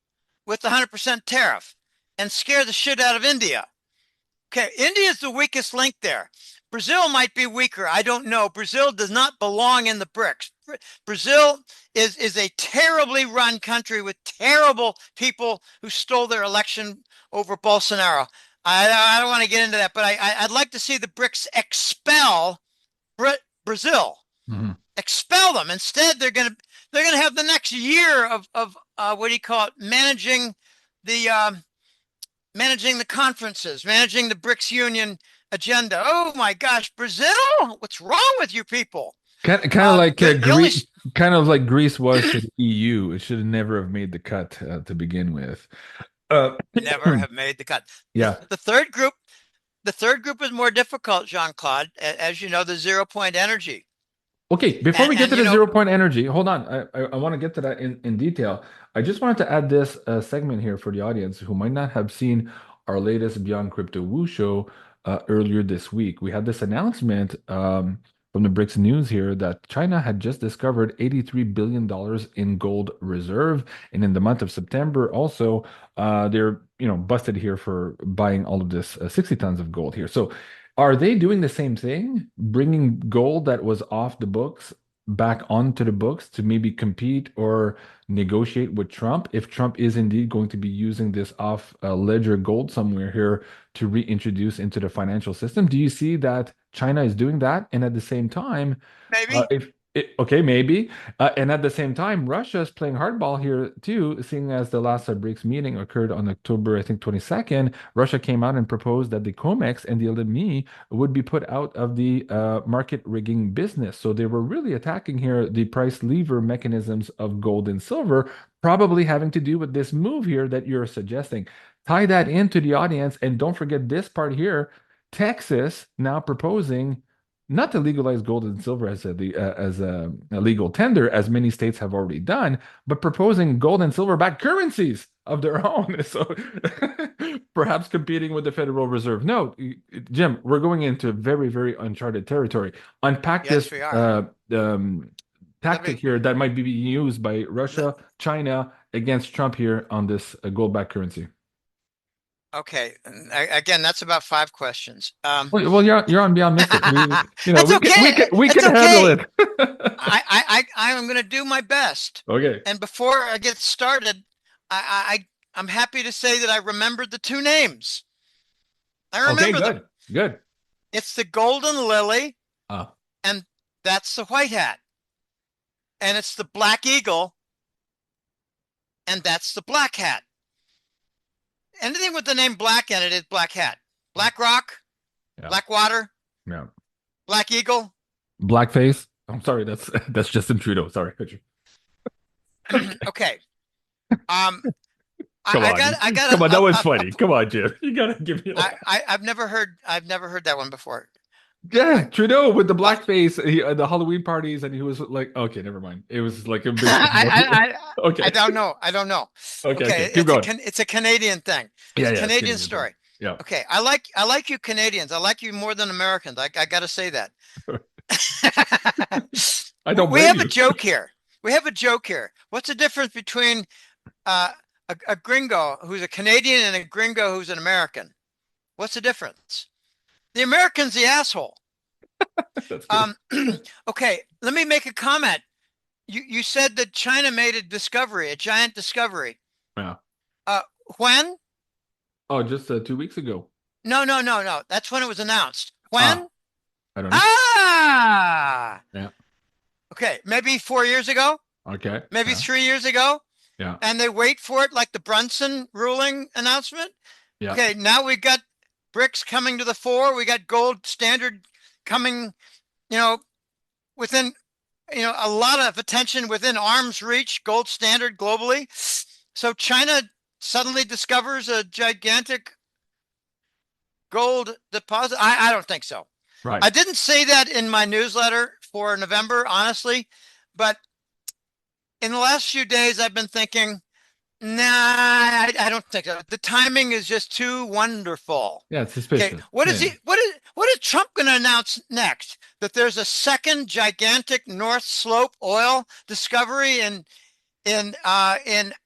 with the 100% tariff and scare the shit out of India. Okay, India is the weakest link there. Brazil might be weaker. I don't know. Brazil does not belong in the BRICS. Brazil is a terribly run country with terrible people who stole their election over Bolsonaro. I don't want to get into that, but I'd like to see the BRICS expel Brazil. Mhm. Expel them. Instead, they're gonna have the next year of what do you call it? Managing the conferences, managing the BRICS Union agenda. Oh my gosh, Brazil! What's wrong with you people? Kind of like The only kind of like Greece was to the EU. It should never have made the cut to begin with. Uh, never have made the cut. yeah. The third group is more difficult, Jean-Claude. As you know, the 0 point energy. Okay, before we get And to the 0 point energy, hold on. I want to get to that in detail. I just wanted to add this segment here for the audience who might not have seen our latest Beyond Crypto Woo show earlier this week. We had this announcement from the BRICS News here that China had just discovered $83 billion in gold reserve. And in the month of September, also, they're busted here for buying all of this 60 tons of gold here. So are they doing the same thing, bringing gold that was off the books back onto the books to maybe compete or negotiate with Trump if Trump is indeed going to be using this off ledger gold somewhere here to reintroduce into the financial system? Do you see that China is doing that? And at the same time, maybe okay, maybe. And at the same time, Russia is playing hardball here too, seeing as the last BRICS meeting occurred on October, I think, 22nd. Russia came out and proposed that the COMEX and the LME would be put out of the market rigging business. So they were really attacking here the price lever mechanisms of gold and silver, probably having to do with this move here that you're suggesting. Tie that into the audience, and don't forget this part here. Texas now proposing not to legalize gold and silver as a legal tender, as many states have already done, but proposing gold and silver-backed currencies of their own. So perhaps competing with the Federal Reserve. No, Jim, we're going into very, very uncharted territory. Unpack yes, this we are. tactic here that might be used by Russia, China against Trump here on this gold-backed currency. Okay, again, that's about 5 questions. Well, you're on Beyond Mystic. That's okay. We It's can handle okay. it. I'm going to do my best. Okay. And before I get started, I'm happy to say that I remembered the two names. I Okay, remember them. good. Good. It's the golden lily, Uh, and that's the white hat. And it's the black eagle, and that's the black hat. Anything with the name black in it is black hat. Black rock, yeah. black water, Yeah. black eagle. Blackface. I'm sorry, that's Justin Trudeau. Sorry. Okay. Um, Come on. I got Come on, that was funny. Come on, Jim. You gotta give me a laugh. I've never heard that one before. Yeah, Trudeau with the What? blackface, the Halloween parties, and he was like, okay, never mind. It was like a big okay. I don't know. I don't know. Okay. Okay, Keep going. it's a Canadian thing. It's Yeah, a yeah, it's Canadian Canadian thing. story. Yeah. Okay, I like you Canadians. I like you more than Americans. I got to say that. I don't We blame have a you. joke here. We have a joke here. What's the difference between uh, a gringo who's a Canadian and a gringo who's an American? What's the difference? The American's the asshole. That's good. Okay, let me make a comment. You said that China made a discovery, a giant discovery. Yeah. Uh, when? Oh, just 2 weeks ago. No. That's when it was announced. Ah, When? I don't know. Ah! Yeah. Okay, maybe 4 years ago, Okay. maybe Yeah. 3 years ago, Yeah. and they wait for it like the Brunson ruling announcement. Yeah. Okay, now we've got BRICS coming to the fore. We got gold standard coming, within, a lot of attention within arm's reach, gold standard globally. So China suddenly discovers a gigantic gold deposit. I don't think so. Right. I didn't say that in my newsletter for November, honestly, but in the last few days, I've been thinking, nah, I don't think so. The timing is just too wonderful. Yeah, it's Okay, suspicious. what is Yeah. he? What is Trump going to announce next? That there's a second gigantic North Slope oil discovery in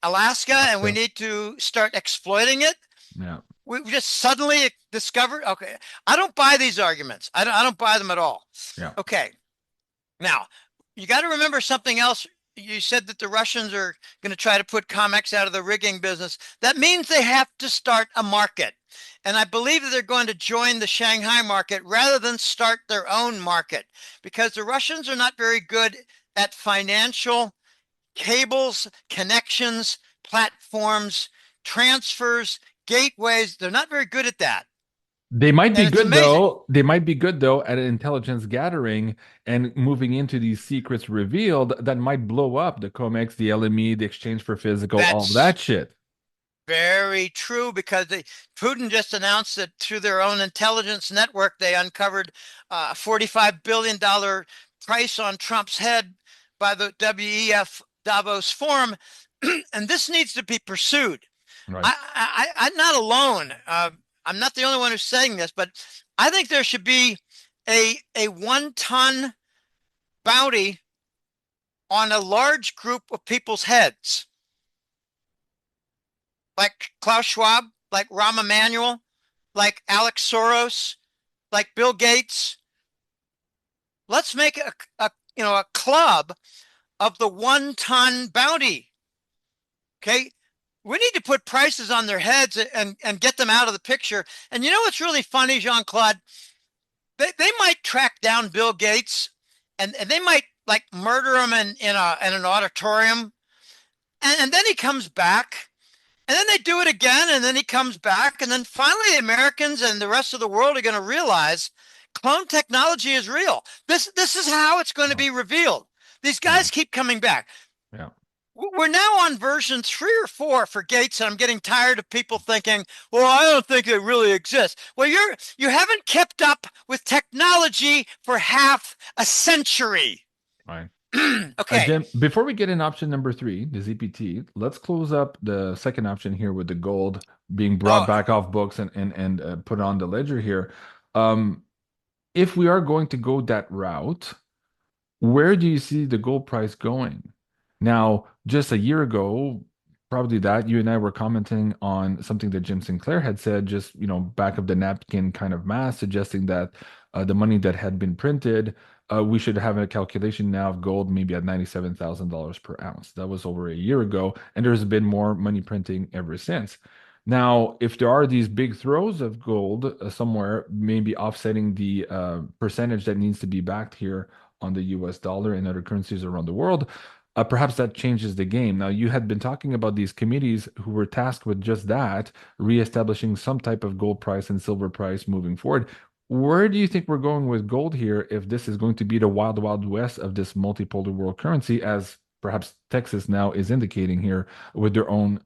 Alaska, and we need to start exploiting it. Yeah. We just suddenly discovered. Okay, I don't buy these arguments. I don't buy them at all. Yeah. Okay, now you got to remember something else. You said that the Russians are going to try to put COMEX out of the rigging business. That means they have to start a market. And I believe that they're going to join the Shanghai market rather than start their own market, because the Russians are not very good at financial cables, connections, platforms, transfers, gateways. They're not very good at that. They might be And it's good amazing. though. They might be good though at intelligence gathering and moving into these secrets revealed that might blow up the COMEX, the LME, the exchange for physical, all That's that shit. very true, because Putin just announced that through their own intelligence network, they uncovered a $45 billion price on Trump's head by the WEF Davos Forum. And this needs to be pursued. Right. I'm not alone. I'm not the only one who's saying this, but I think there should be a 1-ton bounty on a large group of people's heads, like Klaus Schwab, like Rahm Emanuel, like Alex Soros, like Bill Gates. Let's make a club of the 1-ton bounty. Okay, we need to put prices on their heads and get them out of the picture. And you know what's really funny, Jean-Claude? They might track down Bill Gates, and they might like murder him in an auditorium, and then he comes back, and then they do it again, and then he comes back, and then finally Americans and the rest of the world are going to realize clone technology is real. This is how it's going to be revealed. These guys keep coming back. Yeah. We're now on version 3 or 4 for Gates, and I'm getting tired of people thinking, well, I don't think it really exists. Well, you haven't kept up with technology for half a century. Right. Okay. Jim, before we get in option number 3, the ZPT, let's close up the second option here with the gold being brought back off books and put on the ledger here. If we are going to go that route, where do you see the gold price going? Now, just a year ago, probably that you and I were commenting on something that Jim Sinclair had said, just back of the napkin kind of math, suggesting that the money that had been printed we should have a calculation now of gold maybe at $97,000 per ounce. That was over a year ago, and there's been more money printing ever since. Now, if there are these big throws of gold somewhere, maybe offsetting the percentage that needs to be backed here on the US dollar and other currencies around the world, perhaps that changes the game. Now, you had been talking about these committees who were tasked with just that, reestablishing some type of gold price and silver price moving forward. Where do you think we're going with gold here if this is going to be the wild, wild west of this multipolar world currency, as perhaps Texas now is indicating here with their own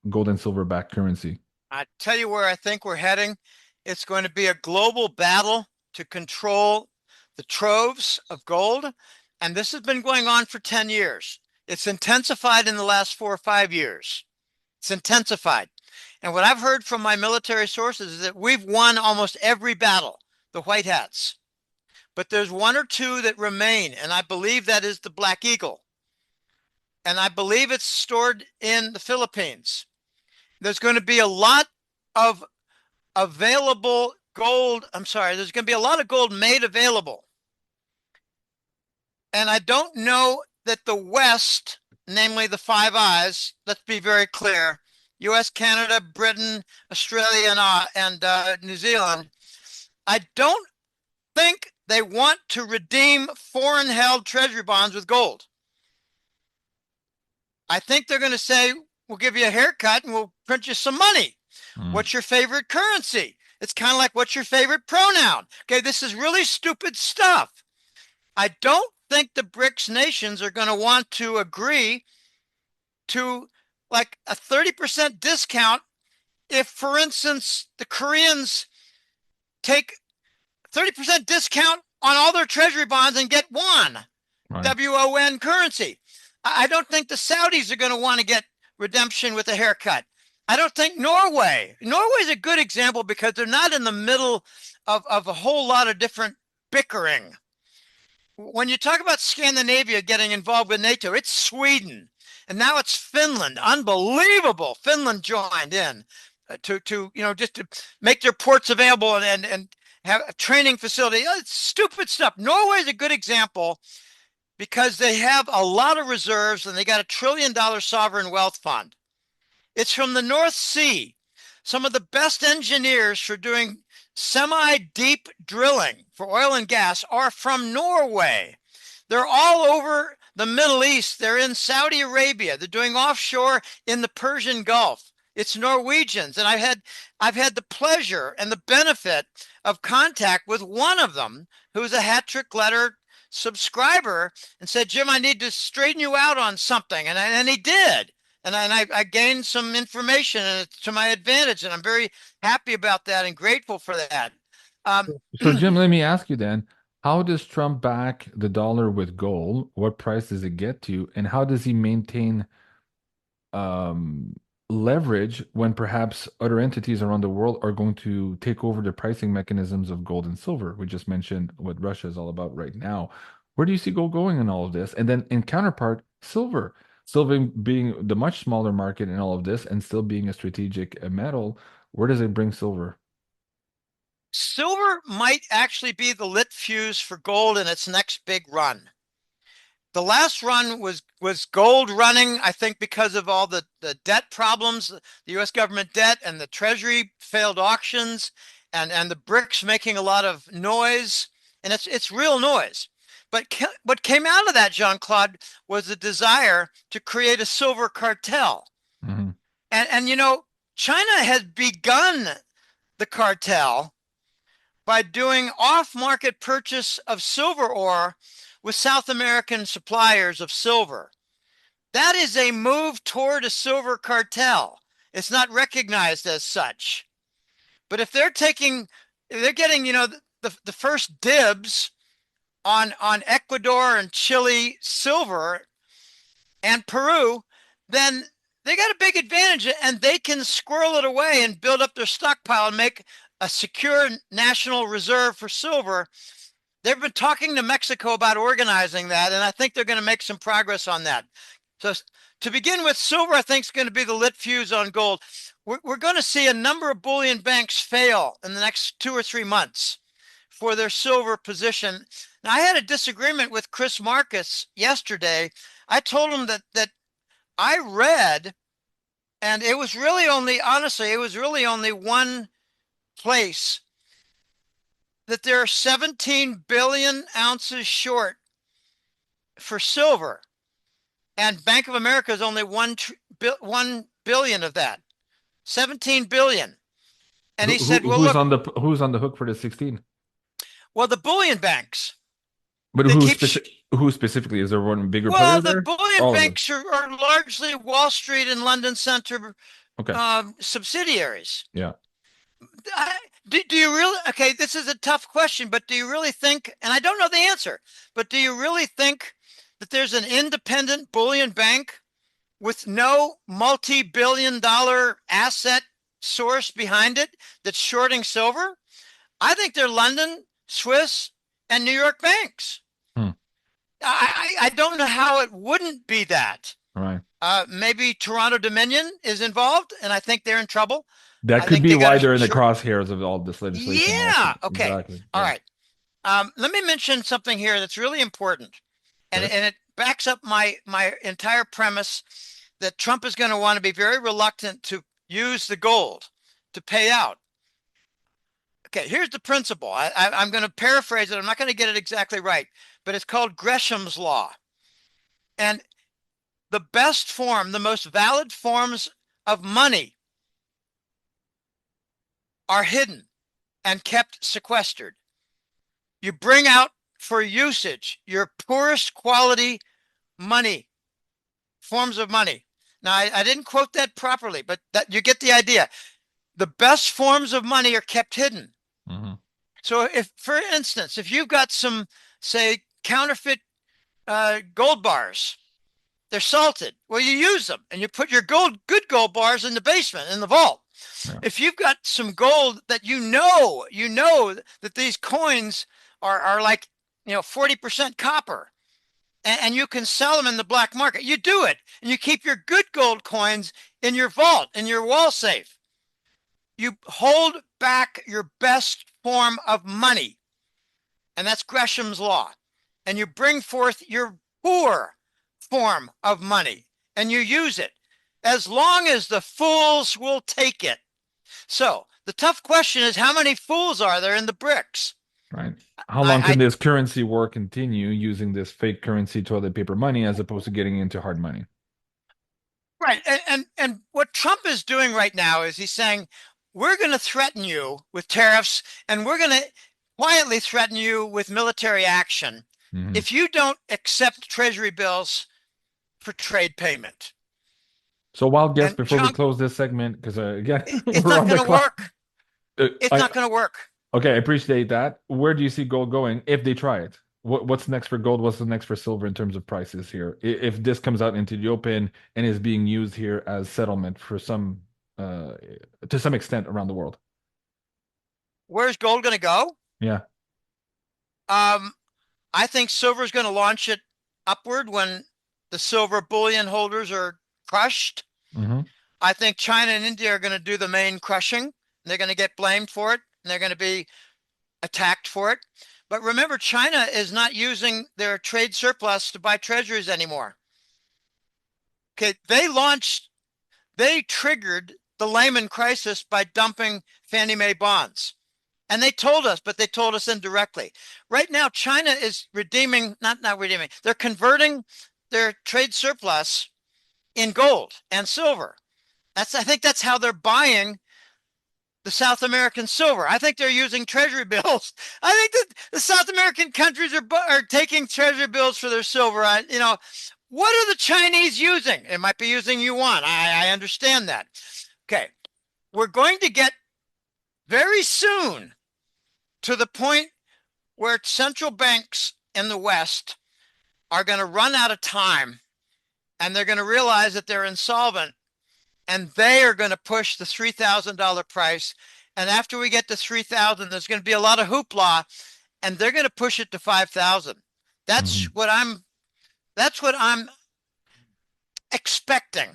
gold and silver backed currency? I tell you where I think we're heading. It's going to be a global battle to control the troves of gold. And this has been going on for 10 years. It's intensified in the last 4 or 5 years. It's intensified. And what I've heard from my military sources is that we've won almost every battle, the White Hats. But there's 1 or 2 that remain, and I believe that is the Black Eagle. And I believe it's stored in the Philippines. There's going to be a lot of available gold. I'm sorry, there's going to be a lot of gold made available. And I don't know that the West, namely the Five Eyes, let's be very clear, US, Canada, Britain, Australia, and New Zealand, I don't think they want to redeem foreign-held treasury bonds with gold. I think they're going to say, we'll give you a haircut and we'll print you some money. What's your favorite currency? It's kind of like, what's your favorite pronoun? Okay, this is really stupid stuff. I don't think the BRICS nations are going to want to agree to like a 30% discount if, for instance, the Koreans take 30% discount on all their treasury bonds and get won, right. WON currency. I don't think the Saudis are going to want to get redemption with a haircut. I don't think Norway. Norway's a good example because they're not in the middle of a whole lot of different bickering. When you talk about Scandinavia getting involved with NATO, it's Sweden. And now it's Finland. Unbelievable. Finland joined in to just to make their ports available and have a training facility. It's stupid stuff. Norway's a good example because they have a lot of reserves and they got $1 trillion sovereign wealth fund. It's from the North Sea. Some of the best engineers for doing semi-deep drilling for oil and gas are from Norway. They're all over the Middle East. They're in Saudi Arabia. They're doing offshore in the Persian Gulf. It's Norwegians. And I've had the pleasure and the benefit of contact with one of them who's a hat trick letter subscriber and said, Jim, I need to straighten you out on something. And he did. And I gained some information to my advantage. And I'm very happy about that and grateful for that. So, Jim, let me ask you then, how does Trump back the dollar with gold? What price does it get to? And how does he maintain leverage when perhaps other entities around the world are going to take over the pricing mechanisms of gold and silver? We just mentioned what Russia is all about right now. Where do you see gold going in all of this? And then in counterpart, silver. Silver being the much smaller market in all of this and still being a strategic metal, where does it bring silver? Silver might actually be the lit fuse for gold in its next big run. The last run was gold running, I think, because of all the debt problems, the U.S. government debt and the Treasury failed auctions and the BRICS making a lot of noise. And it's real noise. But what came out of that, Jean-Claude, was the desire to create a silver cartel. Mm-hmm. And China had begun the cartel by doing off-market purchase of silver ore with South American suppliers of silver. That is a move toward a silver cartel. It's not recognized as such. But if they're getting, the first dibs on Ecuador and Chile silver and Peru, then they got a big advantage and they can squirrel it away and build up their stockpile and make a secure national reserve for silver. They've been talking to Mexico about organizing that, and I think they're going to make some progress on that. So to begin with, silver, I think, is going to be the lit fuse on gold. We're going to see a number of bullion banks fail in the next 2 or 3 months. for their silver position. Now, I had a disagreement with Chris Marcus yesterday. I told him that I read, and it was really only, honestly, it was really only one place, that there are 17 billion ounces short for silver, and Bank of America is only 1 billion of that. 17 billion. And he said, well, who's look, who's on the hook for the 16? well, the bullion banks. But They who keep who specifically? Is there one bigger well, player the there? bullion All of them. banks are largely Wall Street and London Center Okay. subsidiaries. Yeah. Do you really, okay, this is a tough question, but do you really think, and I don't know the answer, but do you really think that there's an independent bullion bank with no multi-billion-dollar asset source behind it that's shorting silver? I think they're London, Swiss, and New York banks. Hmm. I don't know how it wouldn't be that. All right. Maybe Toronto Dominion is involved, and I think they're in trouble. That I could think be they got why a they're in the short. crosshairs of all this legislation. Yeah. Also. Okay. Exactly. All Yeah. right. Let me mention something here that's really important, and Okay. it backs up my entire premise that Trump is going to want to be very reluctant to use the gold to pay out. Okay, here's the principle. I'm going to paraphrase it. I'm not going to get it exactly right, but it's called Gresham's law. And the best form, the most valid forms of money are hidden and kept sequestered. You bring out for usage your poorest quality money, forms of money. Now, I didn't quote that properly, but that you get the idea. The best forms of money are kept hidden. Mm-hmm. So if, for instance, if you've got some, say, counterfeit gold bars, they're salted. Well, you use them and you put your good gold bars in the basement, in the vault. Yeah. If you've got some gold that you know that these coins are like, 40% copper, and you can sell them in the black market, you do it, and you keep your good gold coins in your vault, in your wall safe. You hold back your best form of money, and that's Gresham's law. And you bring forth your poor form of money, and you use it as long as the fools will take it. So the tough question is, how many fools are there in the BRICS? Right. How long can this currency war continue using this fake currency toilet paper money as opposed to getting into hard money? Right. And what Trump is doing right now is he's saying, we're going to threaten you with tariffs, and we're going to quietly threaten you with military action if you don't accept treasury bills for trade payment. So wild guess And before we Trump, close this segment, because again, it's we're not on the going to clock. work. It's not going to work. Okay, I appreciate that. Where do you see gold going if they try it? What's next for gold? What's the next for silver in terms of prices here? If this comes out into the open and is being used here as settlement for some, to some extent around the world. Where's gold going to go? Yeah. I think silver is going to launch it upward when the silver bullion holders are crushed. Mm-hmm. I think China and India are going to do the main crushing. They're going to get blamed for it, and they're going to be attacked for it. But remember, China is not using their trade surplus to buy treasuries anymore. Okay, they triggered the Lehman crisis by dumping Fannie Mae bonds. And they told us, but they told us indirectly. Right now, China is they're converting their trade surplus in gold and silver. I think that's how they're buying the South American silver. I think they're using treasury bills. I think that the South American countries are taking treasury bills for their silver. What are the Chinese using? It might be using yuan. I understand that. Okay, we're going to get very soon to the point where central banks in the West are going to run out of time, and they're going to realize that they're insolvent, and they are going to push the $3,000 price. And after we get to 3,000, there's going to be a lot of hoopla, and they're going to push it to 5,000. That's what I'm expecting.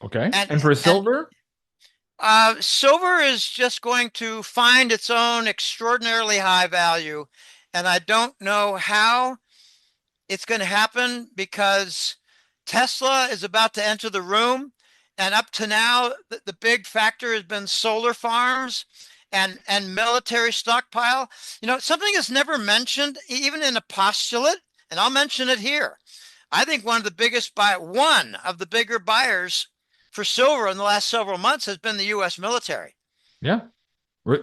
Okay. And for silver? Silver is just going to find its own extraordinarily high value, and I don't know how it's going to happen because Tesla is about to enter the room, and up to now, the big factor has been solar farms and military stockpile. You know, something is never mentioned, even in a postulate, and I'll mention it here. I think one of the bigger buyers for silver in the last several months has been the U.S. military. Yeah.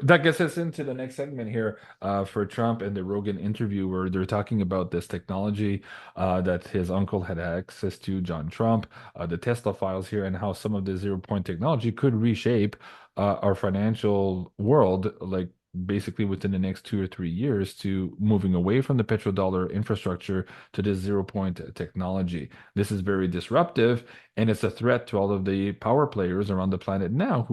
That gets us into the next segment here for Trump and the Rogan interview, where they're talking about this technology that his uncle had access to, John Trump, the Tesla files here, and how some of the zero point technology could reshape our financial world, like basically within the next 2 or 3 years, to moving away from the petrodollar infrastructure to this zero point technology. This is very disruptive, and it's a threat to all of the power players around the planet now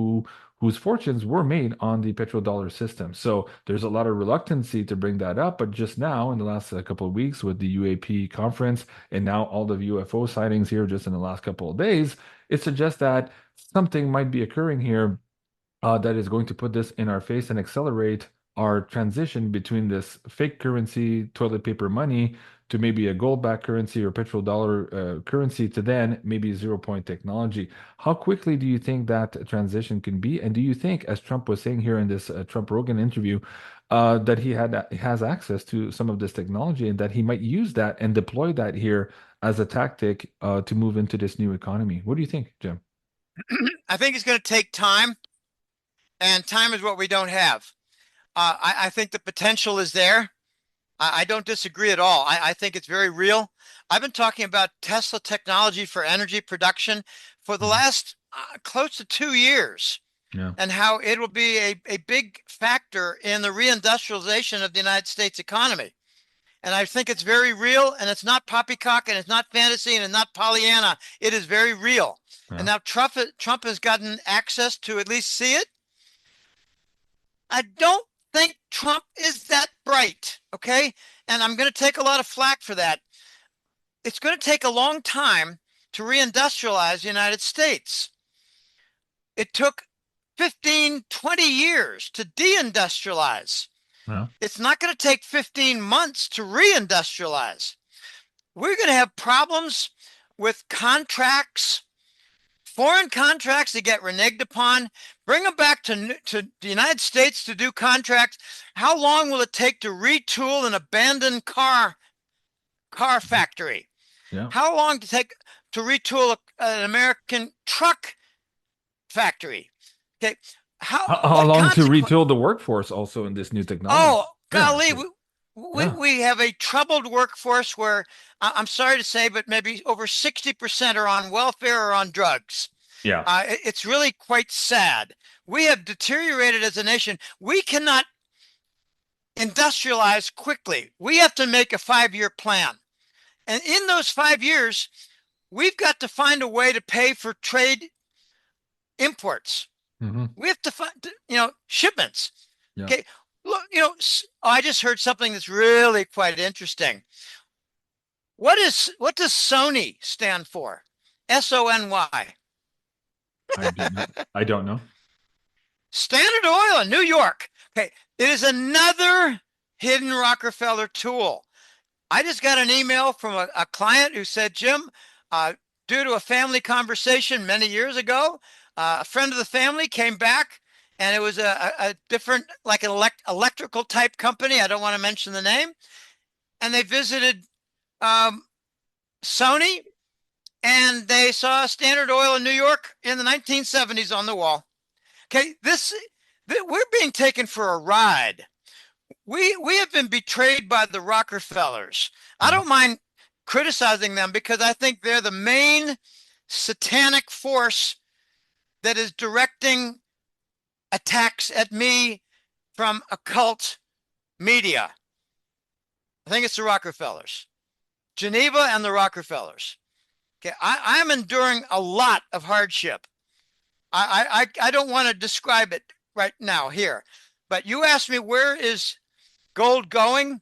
whose fortunes were made on the petrodollar system. So there's a lot of reluctancy to bring that up. But just now, in the last couple of weeks with the UAP conference and now all the UFO sightings here just in the last couple of days, it suggests that something might be occurring here that is going to put this in our face and accelerate our transition between this fake currency, toilet paper money, to maybe a gold-backed currency or petrodollar currency to then maybe zero-point technology. How quickly do you think that transition can be? And do you think, as Trump was saying here in this Trump Rogan interview, that has access to some of this technology and that he might use that and deploy that here as a tactic to move into this new economy? What do you think, Jim? I think it's going to take time, and time is what we don't have. I think the potential is there. I don't disagree at all. I think it's very real. I've been talking about Tesla technology for energy production for the last close to 2 years, Yeah. and how it will be a big factor in the reindustrialization of the United States economy. And I think it's very real, and it's not poppycock, and it's not fantasy, and it's not Pollyanna. It is very real. And Yeah. now Trump has gotten access to at least see it. I don't think Trump is that bright, okay? And I'm going to take a lot of flack for that. It's going to take a long time to reindustrialize the United States. It took 15, 20 years to deindustrialize. Yeah. It's not going to take 15 months to reindustrialize. We're going to have problems with contracts, foreign contracts that get reneged upon. Bring them back to the United States to do contracts. How long will it take to retool an abandoned car factory? Yeah. How long to take to retool an American truck factory? Okay, How what long to consequence? retool the workforce also in this new technology? Oh, Yeah. golly, Yeah. we have a troubled workforce where I'm sorry to say, but maybe over 60% are on welfare or on drugs. Yeah. It's really quite sad. We have deteriorated as a nation. We cannot industrialize quickly. We have to make a 5-year plan. And in those 5 years, we've got to find a way to pay for trade imports. Hmm. We have to find, shipments. Yeah. Okay. Look, I just heard something that's really quite interesting. What does Sony stand for? SONY. I don't know. Standard Oil in New York. Okay. It is another hidden Rockefeller tool. I just got an email from a client who said, Jim, due to a family conversation many years ago, a friend of the family came back, and it was a different, like an electrical type company. I don't want to mention the name. And they visited Sony, and they saw Standard Oil in New York in the 1970s on the wall. Okay, we're being taken for a ride. We have been betrayed by the Rockefellers. I don't mind criticizing them because I think they're the main satanic force that is directing attacks at me from occult media. I think it's the Rockefellers, Geneva and the Rockefellers. Okay, I'm enduring a lot of hardship. I don't want to describe it right now here, but you asked me, where is gold going?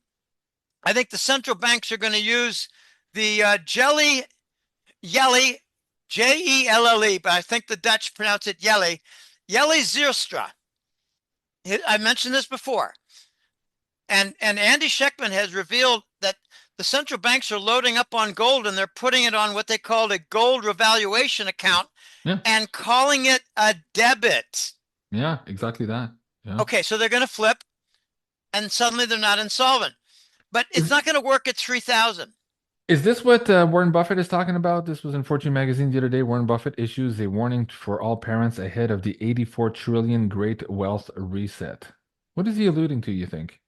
I think the central banks are going to use the Yelly, Jelle, but I think the Dutch pronounce it Yelly, Yeli Zylstra. I mentioned this before. And Andy Schectman has revealed that the central banks are loading up on gold and they're putting it on what they called a gold revaluation account Yeah. and calling it a debit. Yeah, exactly that. Yeah. Okay, so they're going to flip and suddenly they're not insolvent. But it's Is not going to work at 3,000. is this what Warren Buffett is talking about? This was in Fortune magazine the other day. Warren Buffett issues a warning for all parents ahead of the 84 trillion great wealth reset. What is he alluding to, you think?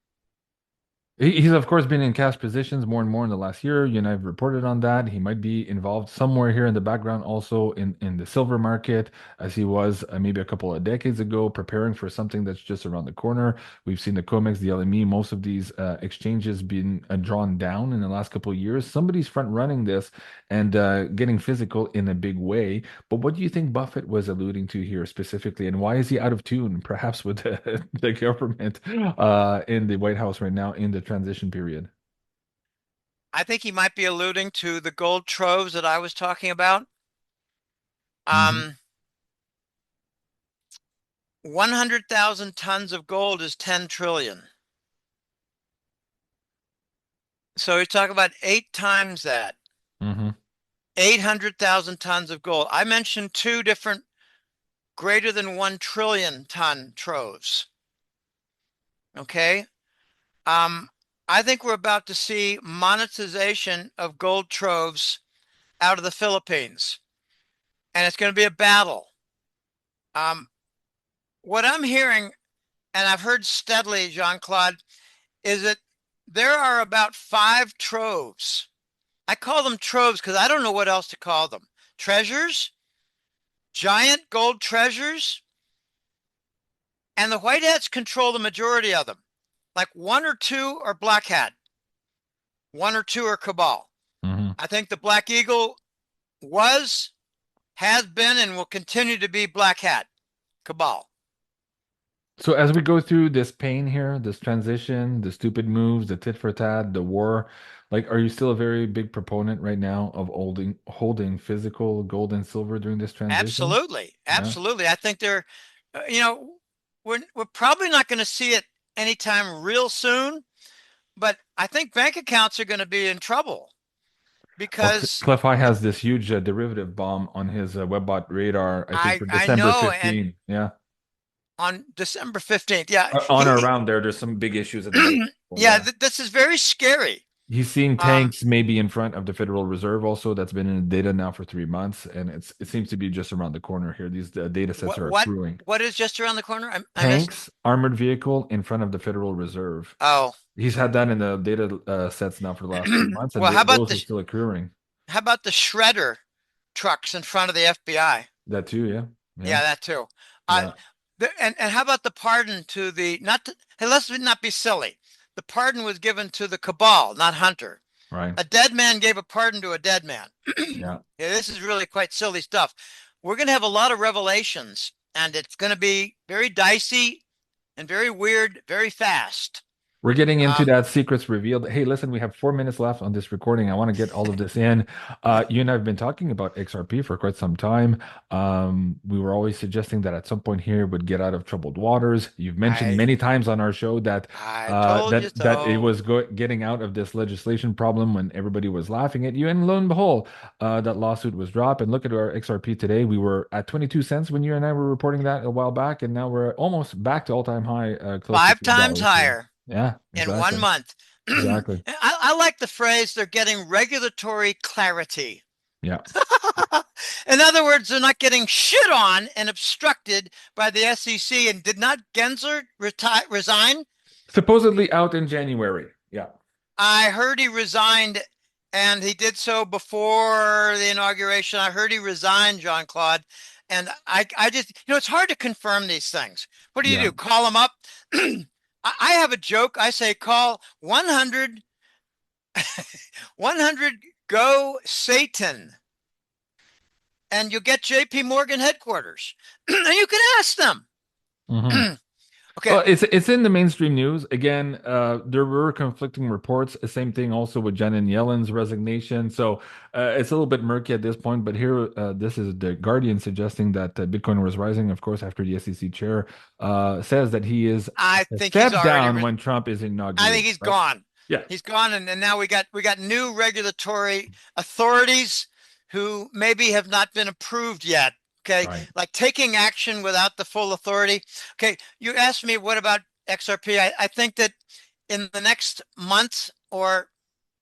He's of course been in cash positions more and more in the last year. You and I've reported on that. He might be involved somewhere here in the background, also in the silver market, as he was maybe a couple of decades ago, preparing for something that's just around the corner. We've seen the COMEX, the LME, most of these exchanges being drawn down in the last couple of years. Somebody's front running this and getting physical in a big way. But what do you think Buffett was alluding to here specifically, and why is he out of tune, perhaps with the government in the White House right now in the transition period? I think he might be alluding to the gold troves that I was talking about. Mhm. 100,000 tons of gold is 10 trillion. So we talk about 8 times that. Mhm. 800,000 tons of gold. I mentioned two different greater than 1 trillion ton troves. Okay. I think we're about to see monetization of gold troves out of the Philippines, and it's going to be a battle. What I'm hearing, and I've heard steadily, Jean-Claude, is that there are about 5 troves. I call them troves because I don't know what else to call them. Treasures, giant gold treasures, and the white hats control the majority of them. Like 1 or 2 are black hat, 1 or 2 are cabal. Mhm. I think the Black Eagle was, has been, and will continue to be black hat, cabal. So as we go through this pain here, this transition, the stupid moves, the tit for tat, the war, like, are you still a very big proponent right now of holding physical gold and silver during this transition? Absolutely, Yeah. absolutely. I think they're, you know, we're probably not going to see it anytime real soon, but I think bank accounts are going to be in trouble Well, because Cliff High has this huge derivative bomb on his WebBot radar, I think for I December know, and 15. Yeah. on December 15th, yeah, On or around there, there's some big issues at the border. Oh, yeah, yeah. this is very scary. He's seeing Um, tanks maybe in front of the Federal Reserve also. That's been in the data now for 3 months, and it seems to be just around the corner here. These data sets what are what accruing. what is just around the corner? I missed. Tanks, armored vehicle in front of the Federal Reserve. Oh, He's had that in the data sets now for the last 3 months, and well, those are still accruing. how about the shredder trucks in front of the FBI? That too, yeah, yeah, Yeah, that too. Uh, yeah, and how about the pardon to the not? To, hey, let's not be silly. The pardon was given to the cabal, not Hunter. right, A dead man gave a pardon to a dead man. yeah. Yeah, this is really quite silly stuff. We're going to have a lot of revelations, and it's going to be very dicey and very weird, very fast. We're getting into Um, that secrets revealed. Hey, listen, we have 4 minutes left on this recording. I want to get all of this in. You and I have been talking about XRP for quite some time. We were always suggesting that at some point here would get out of troubled waters. You've mentioned I many times on our show that I told you that it so. was getting out of this legislation problem when everybody was laughing at you. And lo and behold, that lawsuit was dropped. And look at our XRP today. We were at 22 cents when you and I were reporting that a while back, and now we're almost back to all-time high, close to 5 times $3 here. higher Yeah, in one exactly. month. Exactly. I like the phrase they're getting regulatory clarity. Yeah. In other words, they're not getting shit on and obstructed by the SEC. And did not Gensler resign? Supposedly out in January. Yeah. I heard he resigned, and he did so before the inauguration. I heard he resigned, Jean-Claude. And I just, it's hard to confirm these things. What do you Yeah. do? Call him up? I have a joke. I say, call 100, 100 go Satan, and you'll get JP Morgan headquarters. And you can ask them. Hmm. Okay, Well, it's in the mainstream news. Again, there were conflicting reports. Same thing also with Janet Yellen's resignation. So it's a little bit murky at this point. But here, this is the Guardian suggesting that Bitcoin was rising, of course, after the SEC chair says that he is I a think he's step already. down when Trump is I think inaugurated, he's right? gone. Yeah. He's gone, and now we got new regulatory authorities who maybe have not been approved yet. Okay, Right. like taking action without the full authority. Okay, you asked me what about XRP? I think that in the next month or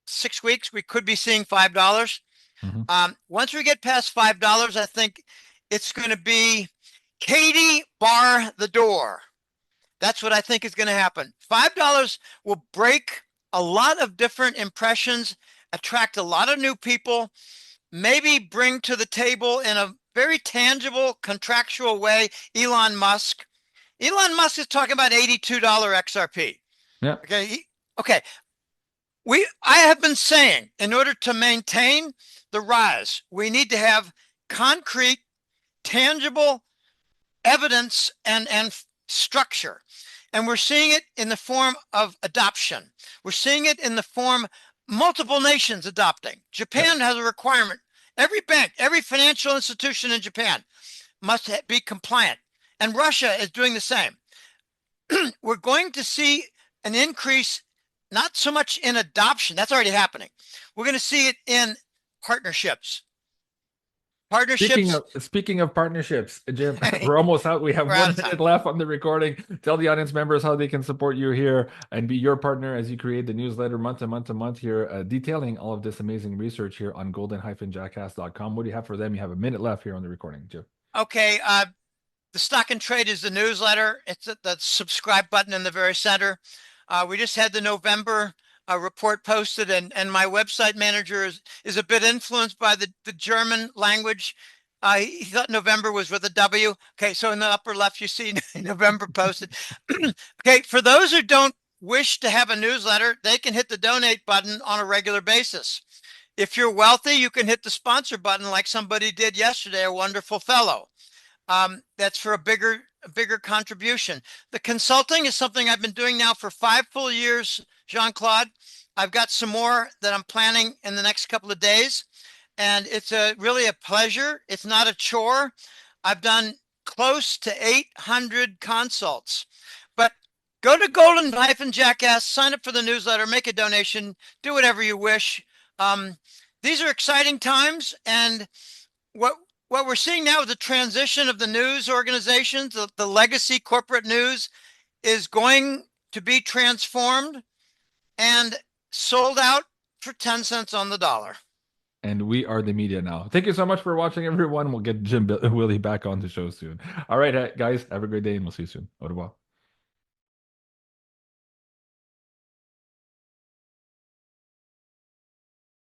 6 weeks we could be seeing $5. Mhm. Once we get past $5, I think it's going to be Katie bar the door. That's what I think is going to happen. $5 will break a lot of different impressions, attract a lot of new people, maybe bring to the table in a very tangible, contractual way Elon Musk. Elon Musk is talking about $82 XRP. Yeah. Okay. Okay. I have been saying in order to maintain the rise, we need to have concrete, tangible evidence and structure. And we're seeing it in the form of adoption. We're seeing it in the form multiple nations adopting. Japan has a requirement. Every bank, every financial institution in Japan must be compliant. And Russia is doing the same. We're going to see an increase, not so much in adoption. That's already happening. We're going to see it in partnerships. Partnerships. Speaking of partnerships, Jim, we're almost out. We have We're out one of time. minute left on the recording. Tell the audience members how they can support you here and be your partner as you create the newsletter month to month to month here, detailing all of this amazing research here on golden-jackass.com. What do you have for them? You have a minute left here on the recording, Jim. Okay. The stock and trade is the newsletter. It's the subscribe button in the very center. We just had the November report posted, and my website manager is a bit influenced by the German language. He thought November was with a W. Okay, so in the upper left, you see November posted. Okay, for those who don't wish to have a newsletter, they can hit the donate button on a regular basis. If you're wealthy, you can hit the sponsor button like somebody did yesterday, a wonderful fellow. That's for a bigger contribution. The consulting is something I've been doing now for 5 full years, Jean-Claude. I've got some more that I'm planning in the next couple of days, and it's really a pleasure. It's not a chore. I've done close to 800 consults, but go to Golden-Jackass, sign up for the newsletter, make a donation, do whatever you wish. These are exciting times, and what we're seeing now is the transition of the news organizations, the legacy corporate news is going to be transformed and sold out for 10 cents on the dollar. And we are the media now. Thank you so much for watching, everyone. We'll get Willie back on the show soon. All right, guys, have a great day, and we'll see you soon. Au revoir.